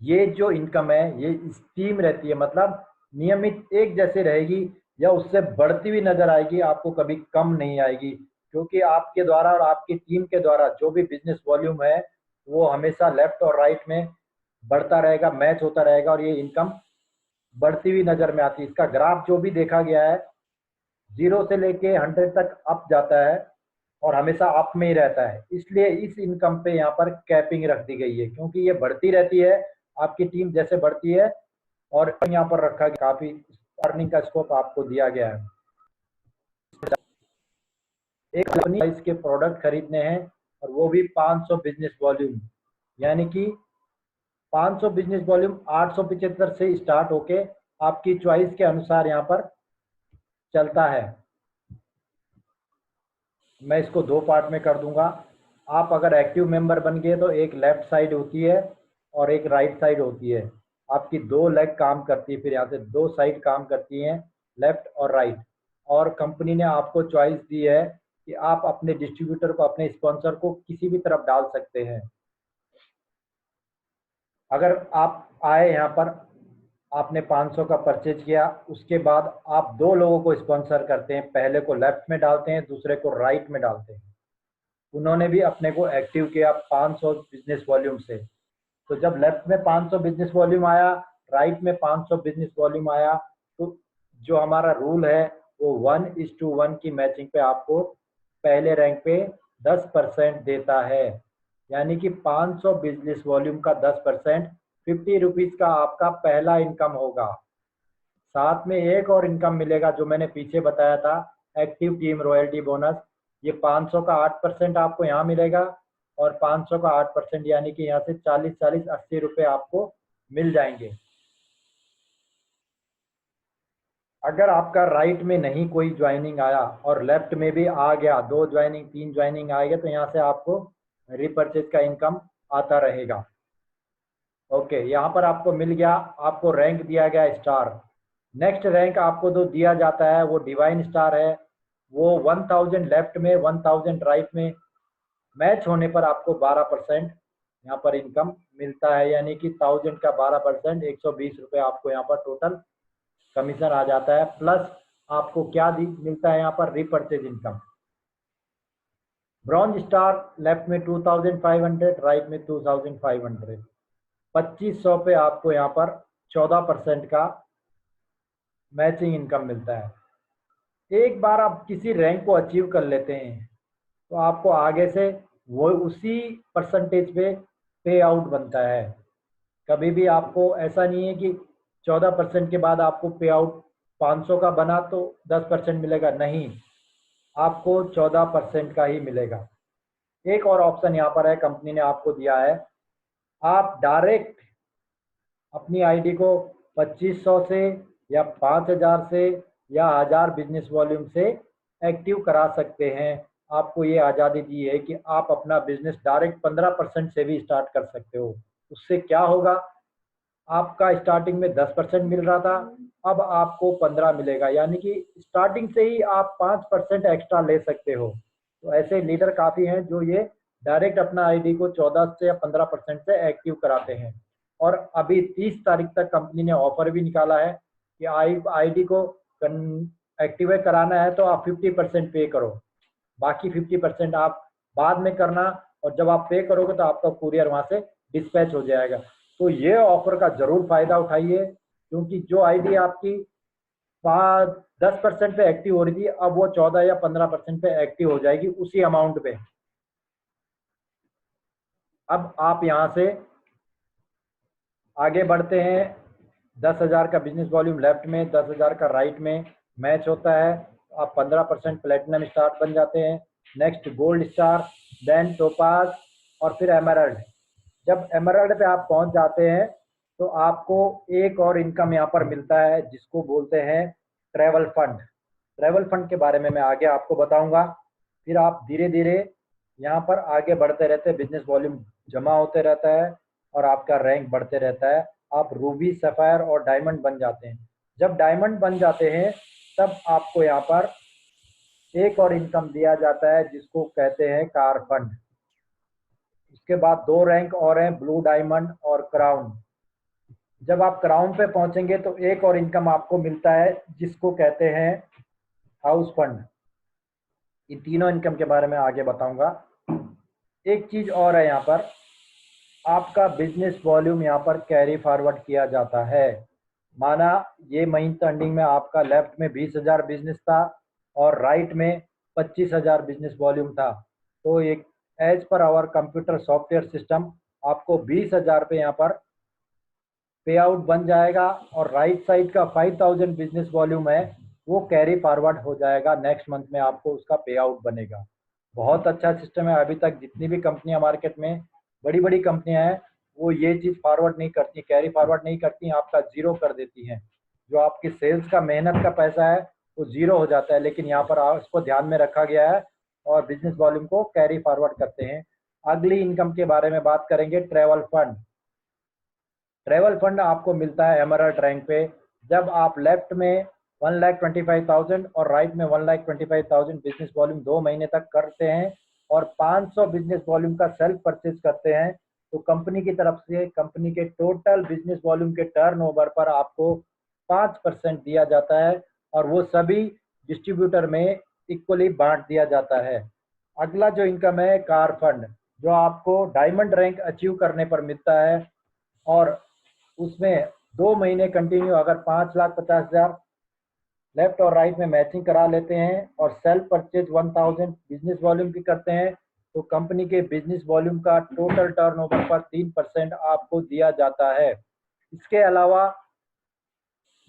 A: ये जो इनकम है ये स्टीम रहती है, मतलब नियमित एक जैसे रहेगी, या उससे बढ़ती हुई नजर आएगी, आपको कभी कम नहीं आएगी, क्योंकि आपके द्वारा और आपकी टीम के द्वारा जो भी बिजनेस वॉल्यूम है वो हमेशा लेफ्ट और राइट में बढ़ता रहेगा, मैच होता रहेगा, और ये इनकम बढ़ती हुई नजर में आती है। इसका ग्राफ जो भी देखा गया है 0 से लेके 100 तक अप जाता है, और हमेशा अप में ही रहता है। इसलिए इस इनकम पे यहाँ पर कैपिंग रख दी गई है, क्योंकि ये बढ़ती रहती है आपकी टीम जैसे बढ़ती है, और यहाँ पर रखा काफी अर्निंग का स्कोप आपको दिया गया है। एक कंपनी इसके प्रोडक्ट खरीदने हैं, और वो भी 500 बिजनेस वॉल्यूम, यानी कि 500 बिजनेस वॉल्यूम 875 से स्टार्ट होके आपकी चॉइस के अनुसार यहाँ पर चलता है। मैं इसको 2 पार्ट में कर दूंगा। आप अगर एक्टिव मेंबर बन गए तो एक लेफ्ट साइड होती है और एक राइट साइड होती है। आपकी 2 लेग काम करती है, फिर यहाँ से 2 साइड काम करती हैं, लेफ्ट और राइट। और कंपनी ने आपको चॉइस दी है कि आप अपने डिस्ट्रीब्यूटर को, अपने स्पॉन्सर को किसी भी तरफ डाल सकते हैं। अगर आप आए यहाँ पर, आपने 500 का परचेज किया, उसके बाद आप 2 लोगों को स्पॉन्सर करते हैं, पहले को लेफ्ट में डालते हैं, दूसरे को राइट में डालते हैं। उन्होंने भी अपने को एक्टिव किया 500 बिजनेस वॉल्यूम से। तो जब लेफ्ट में 500 बिजनेस वॉल्यूम आया, राइट में 500 बिजनेस वॉल्यूम आया, तो जो हमारा रूल है वो 1:1 की मैचिंग पे आपको पहले रैंक पे 10% देता है, यानी कि 500 बिजनेस वॉल्यूम का 10% 50 रुपीज का आपका पहला इनकम होगा। साथ में एक और इनकम मिलेगा जो मैंने पीछे बताया था, एक्टिव टीम रॉयल्टी बोनस। ये 500 का 8% आपको यहाँ मिलेगा, और 500 का 8% यानी कि यहाँ से 40-40-80 रुपये आपको मिल जाएंगे। अगर आपका राइट में नहीं कोई ज्वाइनिंग आया और लेफ्ट में भी आ गया, 2 ज्वाइनिंग 3 ज्वाइनिंग आएगा, तो यहाँ से आपको रिपर्चेज का इनकम आता रहेगा। ओके, यहाँ पर आपको मिल गया, आपको रैंक दिया गया स्टार। नेक्स्ट रैंक आपको जो दिया जाता है वो डिवाइन स्टार है। वो 1000 लेफ्ट में 1000 राइट में मैच होने पर आपको 12% यहाँ पर इनकम मिलता है, यानी कि 1000 का 12% 120 रुपये आपको यहाँ पर टोटल कमीशन आ जाता है। प्लस आपको क्या मिलता है यहाँ पर, repurchase income. Bronze star left में 2500, राइट में 2500। 2500 पे आपको यहाँ पर 14% का मैचिंग इनकम मिलता है। एक बार आप किसी रैंक को अचीव कर लेते हैं तो आपको आगे से वो उसी परसेंटेज पे पे आउट बनता है। कभी भी आपको ऐसा नहीं है कि 14% के बाद आपको पे आउट 500 का बना तो 10% मिलेगा, नहीं, आपको 14% का ही मिलेगा। एक और ऑप्शन यहाँ पर है, कंपनी ने आपको दिया है, आप डायरेक्ट अपनी आईडी को 2500 से या 5000 से या 1000 बिजनेस वॉल्यूम से एक्टिव करा सकते हैं। आपको ये आज़ादी दी है कि आप अपना बिजनेस डायरेक्ट 15% से भी स्टार्ट कर सकते हो। उससे क्या होगा, आपका स्टार्टिंग में 10% मिल रहा था, अब आपको 15 मिलेगा, यानी कि स्टार्टिंग से ही आप 5% एक्स्ट्रा ले सकते हो। तो ऐसे लीडर काफ़ी हैं जो ये डायरेक्ट अपना आईडी को 14 से या 15% से एक्टिव कराते हैं। और अभी 30 तारीख तक कंपनी ने ऑफर भी निकाला है कि आईडी को एक्टिवेट कराना है तो आप 50% पे करो, बाकी 50% आप बाद में करना, और जब आप पे करोगे तो आपका कुरियर वहां से डिस्पैच हो जाएगा। तो ये ऑफर का जरूर फायदा उठाइए, क्योंकि जो आईडी आपकी 10% पे एक्टिव हो रही थी, अब वो 14 या 15% पे एक्टिव हो जाएगी उसी अमाउंट पे। अब आप यहाँ से आगे बढ़ते हैं। 10,000 का बिजनेस वॉल्यूम लेफ्ट में, 10,000 का राइट में मैच होता है, आप 15% प्लेटिनम स्टार बन जाते हैं। Next gold star, then topaz और फिर एमरल्ड। जब एमरल्ड पे आप पहुंच जाते हैं तो आपको एक और इनकम यहाँ पर मिलता है जिसको बोलते हैं ट्रैवल फंड। ट्रैवल फंड के बारे में मैं आगे आपको बताऊंगा। फिर आप धीरे धीरे यहाँ पर आगे बढ़ते रहते हैं, बिजनेस वॉल्यूम जमा होते रहता है और आपका रैंक बढ़ते रहता है। आप रूबी, सफायर और डायमंड बन जाते हैं। जब डायमंड बन जाते हैं तब आपको यहाँ पर एक और इनकम दिया जाता है जिसको कहते हैं कार फंड। उसके बाद 2 रैंक और हैं, ब्लू डायमंड और क्राउन। जब आप क्राउन पे पहुंचेंगे तो एक और इनकम आपको मिलता है जिसको कहते हैं हाउस फंड। इन तीनों इनकम के बारे में आगे बताऊंगा। एक चीज और है, यहाँ पर आपका बिजनेस वॉल्यूम यहाँ पर कैरी फॉरवर्ड किया जाता है। माना ये महीने एंडिंग में आपका लेफ्ट में 20,000 बिजनेस था और राइट में 25,000 बिजनेस वॉल्यूम था, तो एक as per hour computer software system आपको 20,000 पे यहाँ पर पे आउट बन जाएगा, और राइट साइड का 5,000 बिजनेस वॉल्यूम है वो कैरी फॉरवर्ड हो जाएगा, नेक्स्ट मंथ में आपको उसका पे आउट बनेगा। बहुत अच्छा सिस्टम है। अभी तक जितनी भी कंपनियां मार्केट में, बड़ी बड़ी कंपनियां हैं, वो ये चीज़ फॉरवर्ड नहीं करती, कैरी फॉरवर्ड नहीं करती, आपका जीरो कर देती हैं। जो आपकी सेल्स का मेहनत का पैसा है वो जीरो हो जाता है, लेकिन यहाँ पर इसको ध्यान में रखा गया है और बिजनेस वॉल्यूम को कैरी फॉरवर्ड करते हैं। अगली इनकम के बारे में बात करेंगे, ट्रैवल फंड। ट्रैवल फंड आपको मिलता है एमरल्ड रैंक पे। जब आप लेफ्ट में 1,25,000 और राइट में 1,25,000 बिजनेस वॉल्यूम 2 महीने तक करते हैं और 500 बिजनेस वॉल्यूम का सेल्फ परचेज करते हैं, तो कंपनी की तरफ से कंपनी के टोटल बिजनेस वॉल्यूम के टर्नओवर पर आपको 5% दिया जाता है और वो सभी डिस्ट्रीब्यूटर में इक्वली बांट दिया जाता है। अगला जो इनकम है कार फंड, जो आपको डायमंड रैंक अचीव करने पर मिलता है और उसमें 2 महीने कंटिन्यू अगर 5,50,000 लेफ्ट और राइट में मैचिंग करा लेते हैं और सेल्फ परचेज 1,000 बिजनेस वॉल्यूम की करते हैं, तो कंपनी के बिजनेस वॉल्यूम का टोटल टर्नओवर पर 3% आपको दिया जाता है। इसके अलावा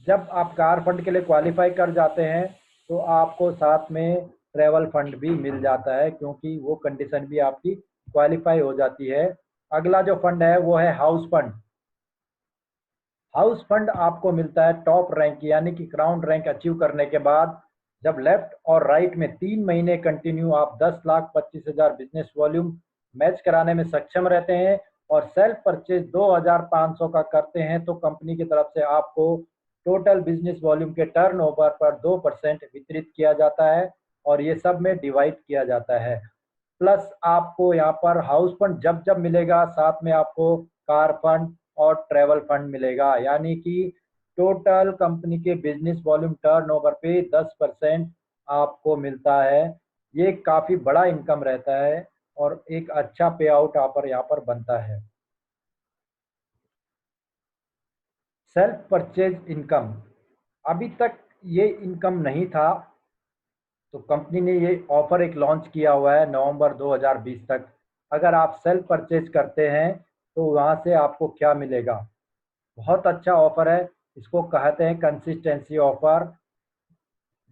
A: जब आप कार फंड के लिए क्वालिफाई कर जाते हैं तो आपको साथ में ट्रैवल फंड भी मिल जाता है, क्योंकि वो कंडीशन भी आपकी क्वालिफाई हो जाती है। अगला जो फंड है वो है हाउस फंड। हाउस फंड आपको मिलता है टॉप रैंक, यानी कि क्राउन रैंक अचीव करने के बाद, जब लेफ्ट और राइट में 3 महीने कंटिन्यू आप 10,25,000 बिजनेस वॉल्यूम मैच कराने में सक्षम रहते हैं और सेल्फ परचेज 2,500 का करते हैं, तो कंपनी की तरफ से आपको टोटल बिजनेस वॉल्यूम के टर्नओवर पर 2% वितरित किया जाता है और ये सब में डिवाइड किया जाता है। प्लस आपको यहाँ पर हाउस फंड जब जब मिलेगा, साथ में आपको कार फंड और ट्रैवल फंड मिलेगा, यानी कि टोटल कंपनी के बिजनेस वॉल्यूम टर्नओवर पे 10% आपको मिलता है। ये काफ़ी बड़ा इनकम रहता है और एक अच्छा पे आउट यहाँ पर बनता है। सेल्फ परचेज इनकम, अभी तक ये इनकम नहीं था, तो कंपनी ने ये ऑफर एक लॉन्च किया हुआ है नवंबर 2020 तक। अगर आप सेल्फ परचेज करते हैं तो वहाँ से आपको क्या मिलेगा? बहुत अच्छा ऑफर है, इसको कहते हैं कंसिस्टेंसी ऑफर।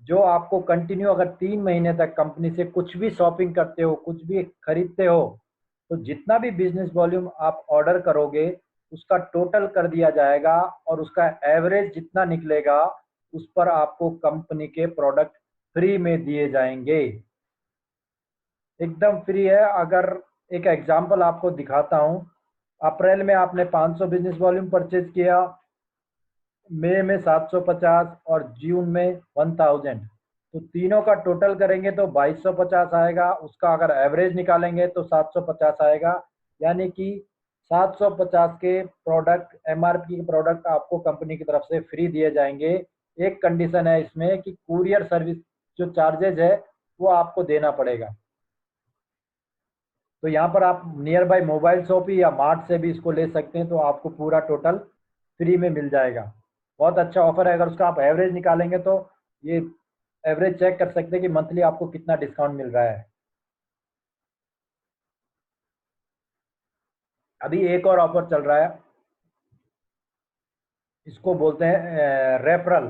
A: जो आपको कंटिन्यू अगर 3 महीने तक कंपनी से कुछ भी शॉपिंग करते हो, कुछ भी खरीदते हो, तो जितना भी बिजनेस वॉल्यूम आप ऑर्डर करोगे उसका टोटल कर दिया जाएगा और उसका एवरेज जितना निकलेगा उस पर आपको कंपनी के प्रोडक्ट फ्री में दिए जाएंगे, एकदम फ्री है। अगर एक एग्जांपल आपको दिखाता हूँ, अप्रैल में आपने 500 बिजनेस वॉल्यूम परचेज किया, मई में 750 और जून में 1000, तो तीनों का टोटल करेंगे तो 2250 आएगा। उसका अगर एवरेज निकालेंगे तो 750 आएगा, यानी कि 750 के प्रोडक्ट, एमआरपी के प्रोडक्ट आपको कंपनी की तरफ से फ्री दिए जाएंगे। एक कंडीशन है इसमें कि कुरियर सर्विस जो चार्जेज है वो आपको देना पड़ेगा। तो यहाँ पर आप नियर बाय मोबाइल शॉप या मार्ट से भी इसको ले सकते हैं, तो आपको पूरा टोटल फ्री में मिल जाएगा। बहुत अच्छा ऑफर है। अगर उसका आप एवरेज निकालेंगे तो ये एवरेज चेक कर सकते हैं कि मंथली आपको कितना डिस्काउंट मिल रहा है। अभी एक और ऑफर चल रहा है, इसको बोलते हैं रेफरल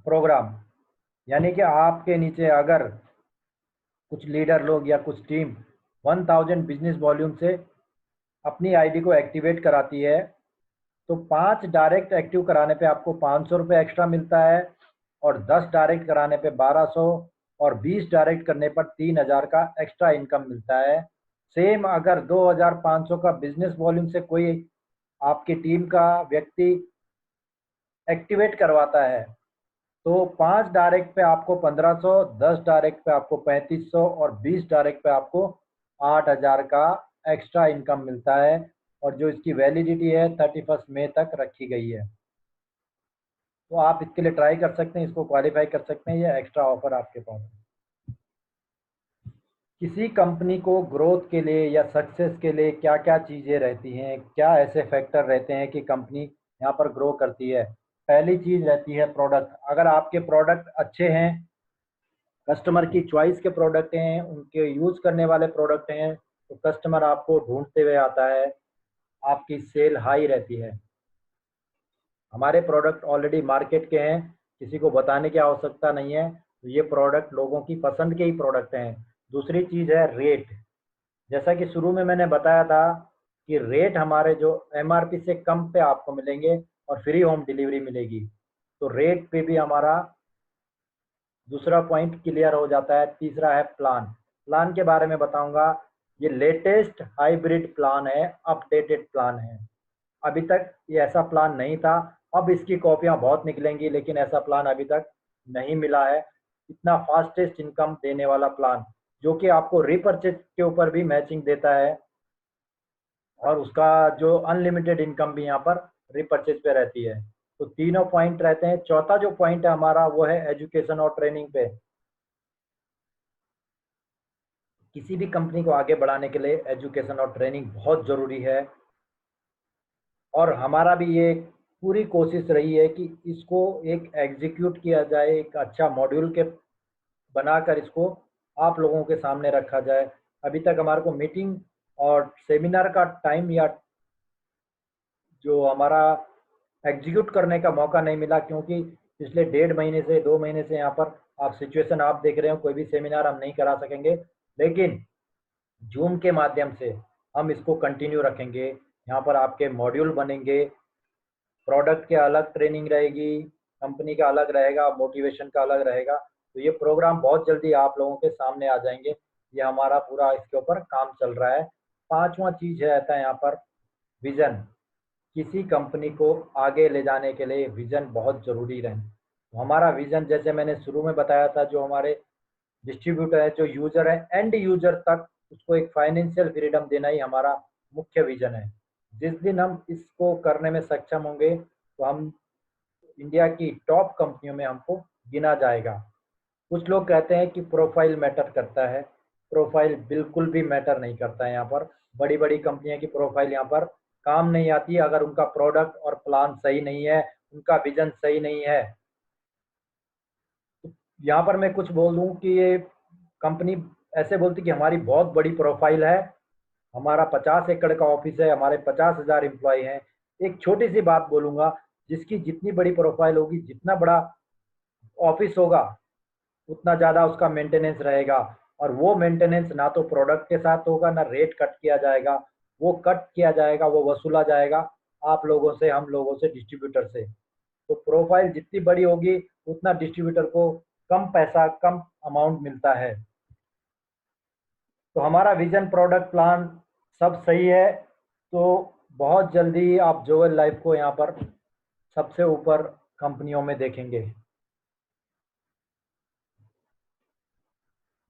A: प्रोग्राम। यानी कि आपके नीचे अगर कुछ लीडर लोग या कुछ टीम 1000 बिजनेस वॉल्यूम से अपनी आईडी को एक्टिवेट कराती है, तो 5 डायरेक्ट एक्टिव कराने पे आपको 500 रुपये एक्स्ट्रा मिलता है, और 10 डायरेक्ट कराने पे 1200, और 20 डायरेक्ट करने पर 3000 का एक्स्ट्रा इनकम मिलता है। सेम अगर 2500 का बिजनेस वॉल्यूम से कोई आपकी टीम का व्यक्ति एक्टिवेट करवाता है, तो 5 डायरेक्ट पे आपको 1500, 10 डायरेक्ट पे आपको 3500 और 20 डायरेक्ट पे आपको 8000 का एक्स्ट्रा इनकम मिलता है। और जो इसकी वैलिडिटी है 31 मई तक रखी गई है। तो आप इसके लिए ट्राई कर सकते हैं, इसको क्वालिफाई कर सकते हैं, ये एक्स्ट्रा ऑफर आपके पास है। किसी कंपनी को ग्रोथ के लिए या सक्सेस के लिए क्या क्या चीज़ें रहती हैं, क्या ऐसे फैक्टर रहते हैं कि कंपनी यहाँ पर ग्रो करती है? पहली चीज़ रहती है प्रोडक्ट। अगर आपके प्रोडक्ट अच्छे हैं, कस्टमर की चॉइस के प्रोडक्ट हैं, उनके यूज़ करने वाले प्रोडक्ट हैं, तो कस्टमर आपको ढूंढते हुए आता है, आपकी सेल हाई रहती है। हमारे प्रोडक्ट ऑलरेडी मार्केट के हैं, किसी को बताने की आवश्यकता नहीं है, तो ये प्रोडक्ट लोगों की पसंद के ही प्रोडक्ट हैं। दूसरी चीज़ है रेट। जैसा कि शुरू में मैंने बताया था कि रेट हमारे जो एमआरपी से कम पे आपको मिलेंगे और फ्री होम डिलीवरी मिलेगी, तो रेट पे भी हमारा दूसरा पॉइंट क्लियर हो जाता है। तीसरा है प्लान। प्लान के बारे में बताऊंगा, ये लेटेस्ट हाइब्रिड प्लान है, अपडेटेड प्लान है। अभी तक ये ऐसा प्लान नहीं था, अब इसकी कॉपियां बहुत निकलेंगी, लेकिन ऐसा प्लान अभी तक नहीं मिला है। इतना फास्टेस्ट इनकम देने वाला प्लान, जो कि आपको रिपर्चेज के ऊपर भी मैचिंग देता है, और उसका जो अनलिमिटेड इनकम भी यहाँ पर रिपर्चेज पे रहती है। तो तीनों पॉइंट रहते हैं। चौथा जो पॉइंट है हमारा वो है एजुकेशन और ट्रेनिंग पे। किसी भी कंपनी को आगे बढ़ाने के लिए एजुकेशन और ट्रेनिंग बहुत ज़रूरी है, और हमारा भी ये पूरी कोशिश रही है कि इसको एक एग्जीक्यूट किया जाए, एक अच्छा मॉड्यूल के बनाकर इसको आप लोगों के सामने रखा जाए। अभी तक हमारे को मीटिंग और सेमिनार का टाइम या जो हमारा एग्जीक्यूट करने का मौका नहीं मिला, क्योंकि पिछले 1.5 महीने से 2 महीने से यहाँ पर आप सिचुएशन आप देख रहे हो, कोई भी सेमिनार हम नहीं करा सकेंगे। लेकिन जूम के माध्यम से हम इसको कंटिन्यू रखेंगे। यहाँ पर आपके मॉड्यूल बनेंगे, प्रोडक्ट के अलग ट्रेनिंग रहेगी, कंपनी का अलग रहेगा, मोटिवेशन का अलग रहेगा। तो ये प्रोग्राम बहुत जल्दी आप लोगों के सामने आ जाएंगे। ये हमारा पूरा इसके ऊपर काम चल रहा है। पांचवा चीज है रहता है यहाँ पर विजन। किसी कंपनी को आगे ले जाने के लिए विजन बहुत जरूरी रहे। तो हमारा विजन, जैसे मैंने शुरू में बताया था, जो हमारे डिस्ट्रीब्यूटर है, जो यूजर है, एंड यूजर तक उसको एक फाइनेंशियल फ्रीडम देना ही हमारा मुख्य विजन है। जिस दिन हम इसको करने में सक्षम होंगे तो हम इंडिया की टॉप कंपनियों में हमको गिना जाएगा। कुछ लोग कहते हैं कि प्रोफाइल मैटर करता है, प्रोफाइल बिल्कुल भी मैटर नहीं करता है। यहाँ पर बड़ी बड़ी कंपनियों की प्रोफाइल यहाँ पर काम नहीं आती है। अगर उनका प्रोडक्ट और प्लान सही नहीं है, उनका विजन सही नहीं है। यहाँ पर मैं कुछ बोल दूं कि ये कंपनी ऐसे बोलती कि हमारी बहुत बड़ी प्रोफाइल है, हमारा 50 एकड़ का ऑफिस है, हमारे 50,000 एम्प्लॉय हैं। एक छोटी सी बात बोलूंगा, जिसकी जितनी बड़ी प्रोफाइल होगी, जितना बड़ा ऑफिस होगा, उतना ज़्यादा उसका मेंटेनेंस रहेगा। और वो मेंटेनेंस ना तो प्रोडक्ट के साथ होगा, ना रेट कट किया जाएगा। वो कट किया जाएगा, वो वसूला जाएगा आप लोगों से, हम लोगों से, डिस्ट्रीब्यूटर से। तो प्रोफाइल जितनी बड़ी होगी, उतना डिस्ट्रीब्यूटर को कम पैसा, कम अमाउंट मिलता है। तो हमारा विजन, प्रोडक्ट प्लान सब सही है। तो बहुत जल्दी आप जोवेल लाइफ को यहाँ पर सबसे ऊपर कंपनियों में देखेंगे।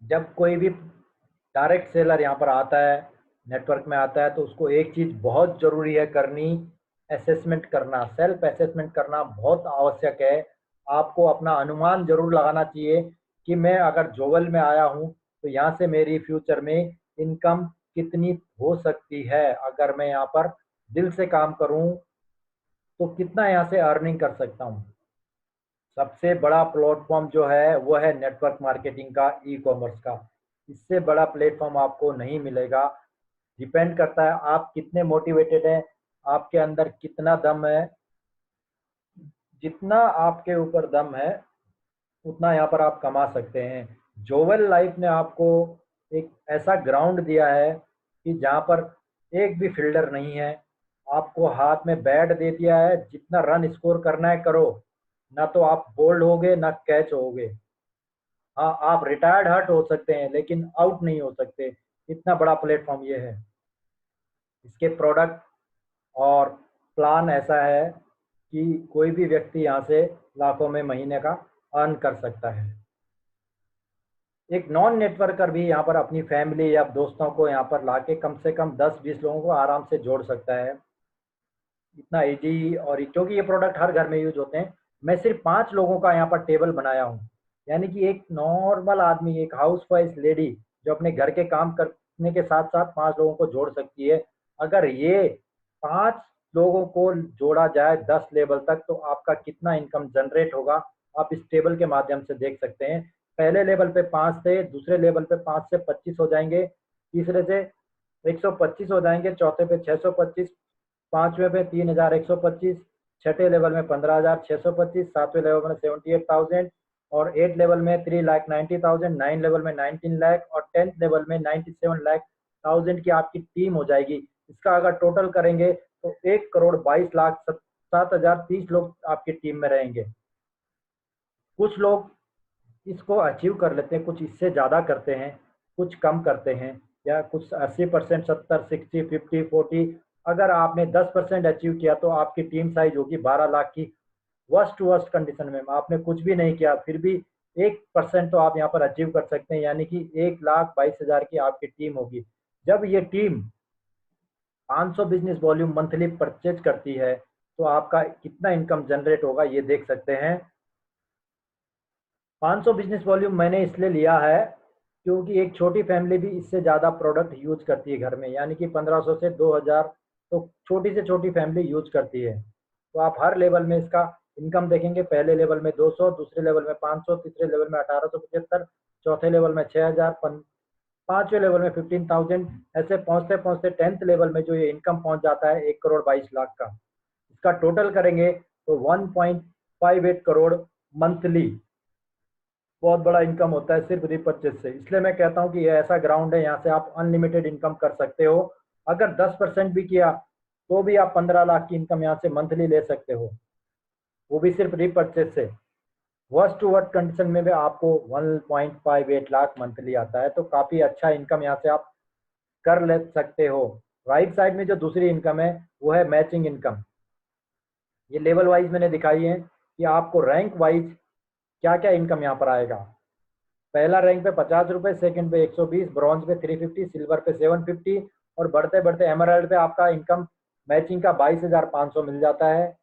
A: जब कोई भी डायरेक्ट सेलर यहाँ पर आता है, नेटवर्क में आता है, तो उसको एक चीज़ बहुत ज़रूरी है करनी, असेसमेंट करना, सेल्फ असेसमेंट करना बहुत आवश्यक है। आपको अपना अनुमान जरूर लगाना चाहिए कि मैं अगर जोवेल में आया हूँ तो यहाँ से मेरी फ्यूचर में इनकम कितनी हो सकती है। अगर मैं यहाँ पर दिल से काम करूँ तो कितना यहाँ से अर्निंग कर सकता हूँ। सबसे बड़ा प्लेटफॉर्म जो है वो है नेटवर्क मार्केटिंग का, ई कॉमर्स का। इससे बड़ा प्लेटफॉर्म आपको नहीं मिलेगा। डिपेंड करता है आप कितने मोटिवेटेड हैं, आपके अंदर कितना दम है। जितना आपके ऊपर दम है, उतना यहाँ पर आप कमा सकते हैं। जोवेल लाइफ ने आपको एक ऐसा ग्राउंड दिया है कि जहाँ पर एक भी फील्डर नहीं है। आपको हाथ में बैट दे दिया है, जितना रन स्कोर करना है करो। ना तो आप बोल्ड होगे, ना कैच होगे। हाँ, आप रिटायर्ड हर्ट हो सकते हैं, लेकिन आउट नहीं हो सकते। इतना बड़ा प्लेटफॉर्म ये है। इसके प्रोडक्ट और प्लान ऐसा है कि कोई भी व्यक्ति यहाँ से लाखों में महीने का अर्न कर सकता है। एक नॉन नेटवर्कर भी यहाँ पर अपनी फैमिली या दोस्तों को यहाँ पर लाके कम से कम 10-20 लोगों को आराम से जोड़ सकता है। इतना इजी, और क्योंकि ये प्रोडक्ट हर घर में यूज होते हैं। मैं सिर्फ 5 लोगों का यहाँ पर टेबल बनाया हूँ, यानी कि एक नॉर्मल आदमी, एक हाउस वाइफ लेडी जो अपने घर के काम करने के साथ साथ 5 लोगों को जोड़ सकती है। अगर ये 5 लोगों को जोड़ा जाए 10 लेवल तक, तो आपका कितना इनकम जनरेट होगा आप इस टेबल के माध्यम से देख सकते हैं। पहले लेवल पे 5 थे, दूसरे लेवल पे 5 से 25 हो जाएंगे, तीसरे से 125 हो जाएंगे, चौथे पे 625, पांचवे पे 3,125, छठे लेवल में 15,625, सातवें लेवल में 78,000, और 8 लेवल में 3,90,000, 9 लेवल में 19 लाख, और 10th लेवल में 97 लाख थाउजेंड की आपकी टीम हो जाएगी। इसका अगर टोटल करेंगे तो 1,22,07,030 लोग आपकी टीम में रहेंगे। कुछ लोग इसको अचीव कर लेते हैं, कुछ इससे ज़्यादा करते हैं, कुछ कम करते हैं, या कुछ 80%, 70, 60, 50, 40। अगर आपने 10% अचीव किया तो आपकी टीम साइज होगी 12 लाख की। वर्स्ट टू वर्स्ट कंडीशन में आपने कुछ भी नहीं किया, फिर भी 1% तो आप यहाँ पर अचीव कर सकते हैं, यानी कि 1,22,000 की आपकी टीम होगी। जब ये team 500 business volume monthly purchase करती है, तो आपका कितना इनकम जनरेट होगा ये देख सकते हैं। 500 बिजनेस वॉल्यूम मैंने इसलिए लिया है क्योंकि एक छोटी फैमिली भी इससे ज़्यादा प्रोडक्ट यूज करती है घर में, यानी कि 1500 से 2000 तो छोटी से छोटी फैमिली यूज करती है। तो आप हर लेवल में इसका इनकम देखेंगे। पहले लेवल में 200, दूसरे लेवल में 500, तीसरे लेवल में 1875, चौथे लेवल में 6000, पांचवें लेवल में 15,000। ऐसे पहुंचते पहुंचते 10th लेवल में जो ये इनकम पहुंच जाता है 1,22,00,000 का। इसका टोटल करेंगे तो 1.58 करोड़ मंथली। बहुत बड़ा इनकम होता है सिर्फ रिपर्चेज से। इसलिए मैं कहता हूँ कि ये ऐसा ग्राउंड है, यहाँ से आप अनलिमिटेड इनकम कर सकते हो। अगर 10% भी किया तो भी आप 15 लाख की इनकम यहाँ से मंथली ले सकते हो, वो भी सिर्फ रिपर्चेज से। वर्स्ट टू वर्स्ट कंडीशन में भी आपको 1.58 लाख मंथली आता है, तो काफ़ी अच्छा इनकम यहाँ से आप कर ले सकते हो। राइट साइड में जो दूसरी इनकम है वो है मैचिंग इनकम। ये लेवल वाइज मैंने दिखाई है कि आपको रैंक वाइज क्या क्या इनकम यहाँ पर आएगा। पहला रैंक पे 50 रुपये, सेकंड पे 120, ब्रॉन्ज पे 350, सिल्वर पे 750, और बढ़ते बढ़ते एमराल्ड पे आपका इनकम मैचिंग का 22,500 मिल जाता है।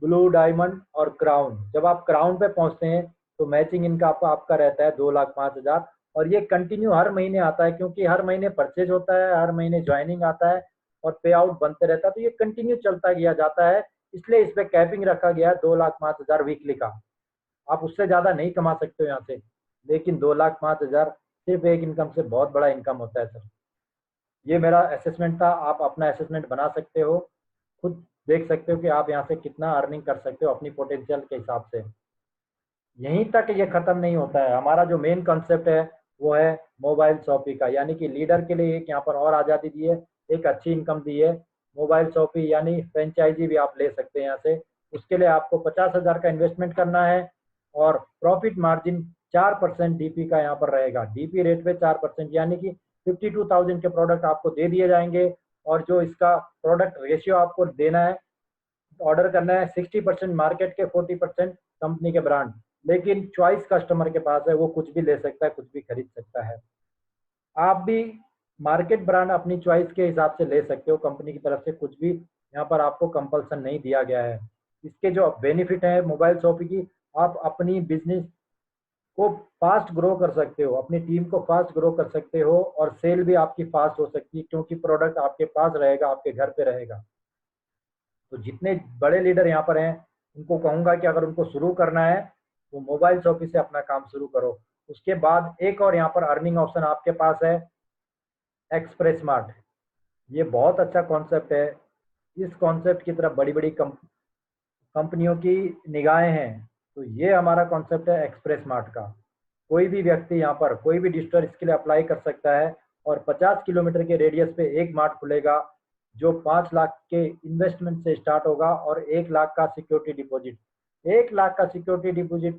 A: ब्लू, डायमंड और क्राउन, जब आप क्राउन पे पहुंचते हैं तो मैचिंग इनकम आपका रहता है 2,05,000, और ये कंटिन्यू हर महीने आता है, क्योंकि हर महीने परचेज होता है, हर महीने ज्वाइनिंग आता है और पे आउट बनते रहता है। तो ये कंटिन्यू चलता गया जाता है, इसलिए इस पे कैपिंग रखा गया है 2,05,000 वीकली का। आप उससे ज़्यादा नहीं कमा सकते हो यहाँ से, लेकिन 2,05,000 सिर्फ एक इनकम से बहुत बड़ा इनकम होता है सर। ये मेरा असेसमेंट था, आप अपना असेसमेंट बना सकते हो, खुद देख सकते हो कि आप यहाँ से कितना अर्निंग कर सकते हो अपनी पोटेंशियल के हिसाब से। यहीं तक ये खत्म नहीं होता है, हमारा जो मेन कॉन्सेप्ट है वो है मोबाइल शॉपी का, यानी कि लीडर के लिए एक यहाँ पर और आज़ादी दी है, एक अच्छी इनकम दी है। मोबाइल शॉपी यानी फ्रेंचाइजी भी आप ले सकते हैं यहाँ से। उसके लिए आपको 50,000 का इन्वेस्टमेंट करना है और प्रॉफिट मार्जिन 4% डीपी का यहाँ पर रहेगा। डीपी रेट पे 4%, यानी कि 52,000 के प्रोडक्ट आपको दे दिए जाएंगे और जो इसका प्रोडक्ट रेशियो आपको देना है, ऑर्डर करना है 60% मार्केट के, 40% कंपनी के ब्रांड। लेकिन चॉइस कस्टमर के पास है, वो कुछ भी ले सकता है, कुछ भी खरीद सकता है। आप भी मार्केट ब्रांड अपनी चॉइस के हिसाब से ले सकते हो, कंपनी की तरफ से कुछ भी यहाँ पर आपको कंपल्सन नहीं दिया गया है। इसके जो बेनिफिट है मोबाइल शॉपी की, आप अपनी बिजनेस को फास्ट ग्रो कर सकते हो, अपनी टीम को फास्ट ग्रो कर सकते हो और सेल भी आपकी फास्ट हो सकती है क्योंकि प्रोडक्ट आपके पास रहेगा, आपके घर पे रहेगा। तो जितने बड़े लीडर यहाँ पर हैं उनको कहूँगा कि अगर उनको शुरू करना है तो मोबाइल शॉपी से अपना काम शुरू करो। उसके बाद एक और यहाँ पर अर्निंग ऑप्शन आपके पास है, एक्सप्रेस मार्ट। ये बहुत अच्छा कॉन्सेप्ट है। इस कॉन्सेप्ट की तरफ बड़ी बड़ी कंपनियों की निगाहें हैं। तो ये हमारा कॉन्सेप्ट है एक्सप्रेस मार्ट का। कोई भी व्यक्ति यहाँ पर, कोई भी डिस्ट्रिक्ट इसके लिए अप्लाई कर सकता है और 50 किलोमीटर के रेडियस पे एक मार्ट खुलेगा जो 5 लाख के इन्वेस्टमेंट से स्टार्ट होगा और 1 लाख का सिक्योरिटी डिपॉजिट। 1 लाख का सिक्योरिटी डिपॉजिट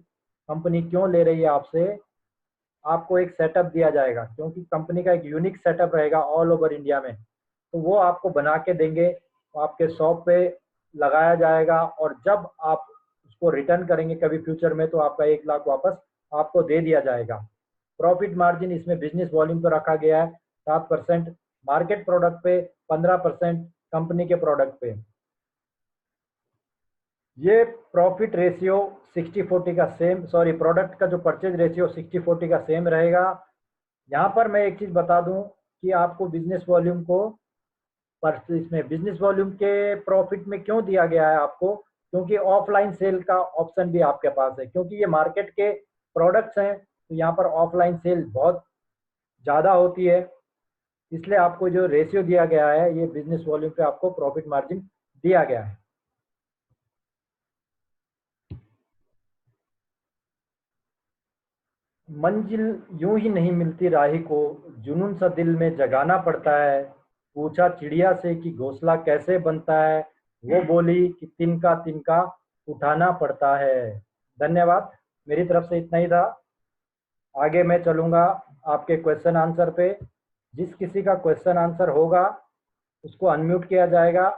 A: कंपनी क्यों ले रही है आपसे? आपको एक सेटअप दिया जाएगा क्योंकि कंपनी का एक यूनिक सेटअप रहेगा ऑल ओवर इंडिया में, तो वो आपको बना के देंगे, तो आपके शॉप पे लगाया जाएगा और जब आप उसको रिटर्न करेंगे कभी फ्यूचर में तो आपका 1 लाख वापस आपको दे दिया जाएगा। प्रॉफिट मार्जिन इसमें बिजनेस वॉल्यूम पर रखा गया है 7%, मार्केट प्रोडक्ट पे 15%, कंपनी के प्रोडक्ट पे। ये प्रॉफिट रेशियो 60-40 का सेम, सॉरी प्रोडक्ट का जो परचेज रेशियो 60-40 का सेम रहेगा। यहाँ पर मैं एक चीज़ बता दूं कि आपको बिजनेस वॉल्यूम को इसमें बिजनेस वॉल्यूम के प्रॉफिट में क्यों दिया गया है आपको, क्योंकि ऑफलाइन सेल का ऑप्शन भी आपके पास है। क्योंकि ये मार्केट के प्रोडक्ट्स हैं तो यहाँ पर ऑफलाइन सेल बहुत ज़्यादा होती है, इसलिए आपको जो रेशियो दिया गया है ये बिजनेस वॉल्यूम पे आपको प्रॉफिट मार्जिन दिया गया है। मंजिल यूं ही नहीं मिलती राही को, जुनून सा दिल में जगाना पड़ता है। पूछा चिड़िया से कि घोंसला कैसे बनता है, वो बोली कि तिनका तिनका उठाना पड़ता है। धन्यवाद, मेरी तरफ से इतना ही था। आगे मैं चलूँगा आपके क्वेश्चन आंसर पे। जिस किसी का क्वेश्चन आंसर होगा उसको अनम्यूट किया जाएगा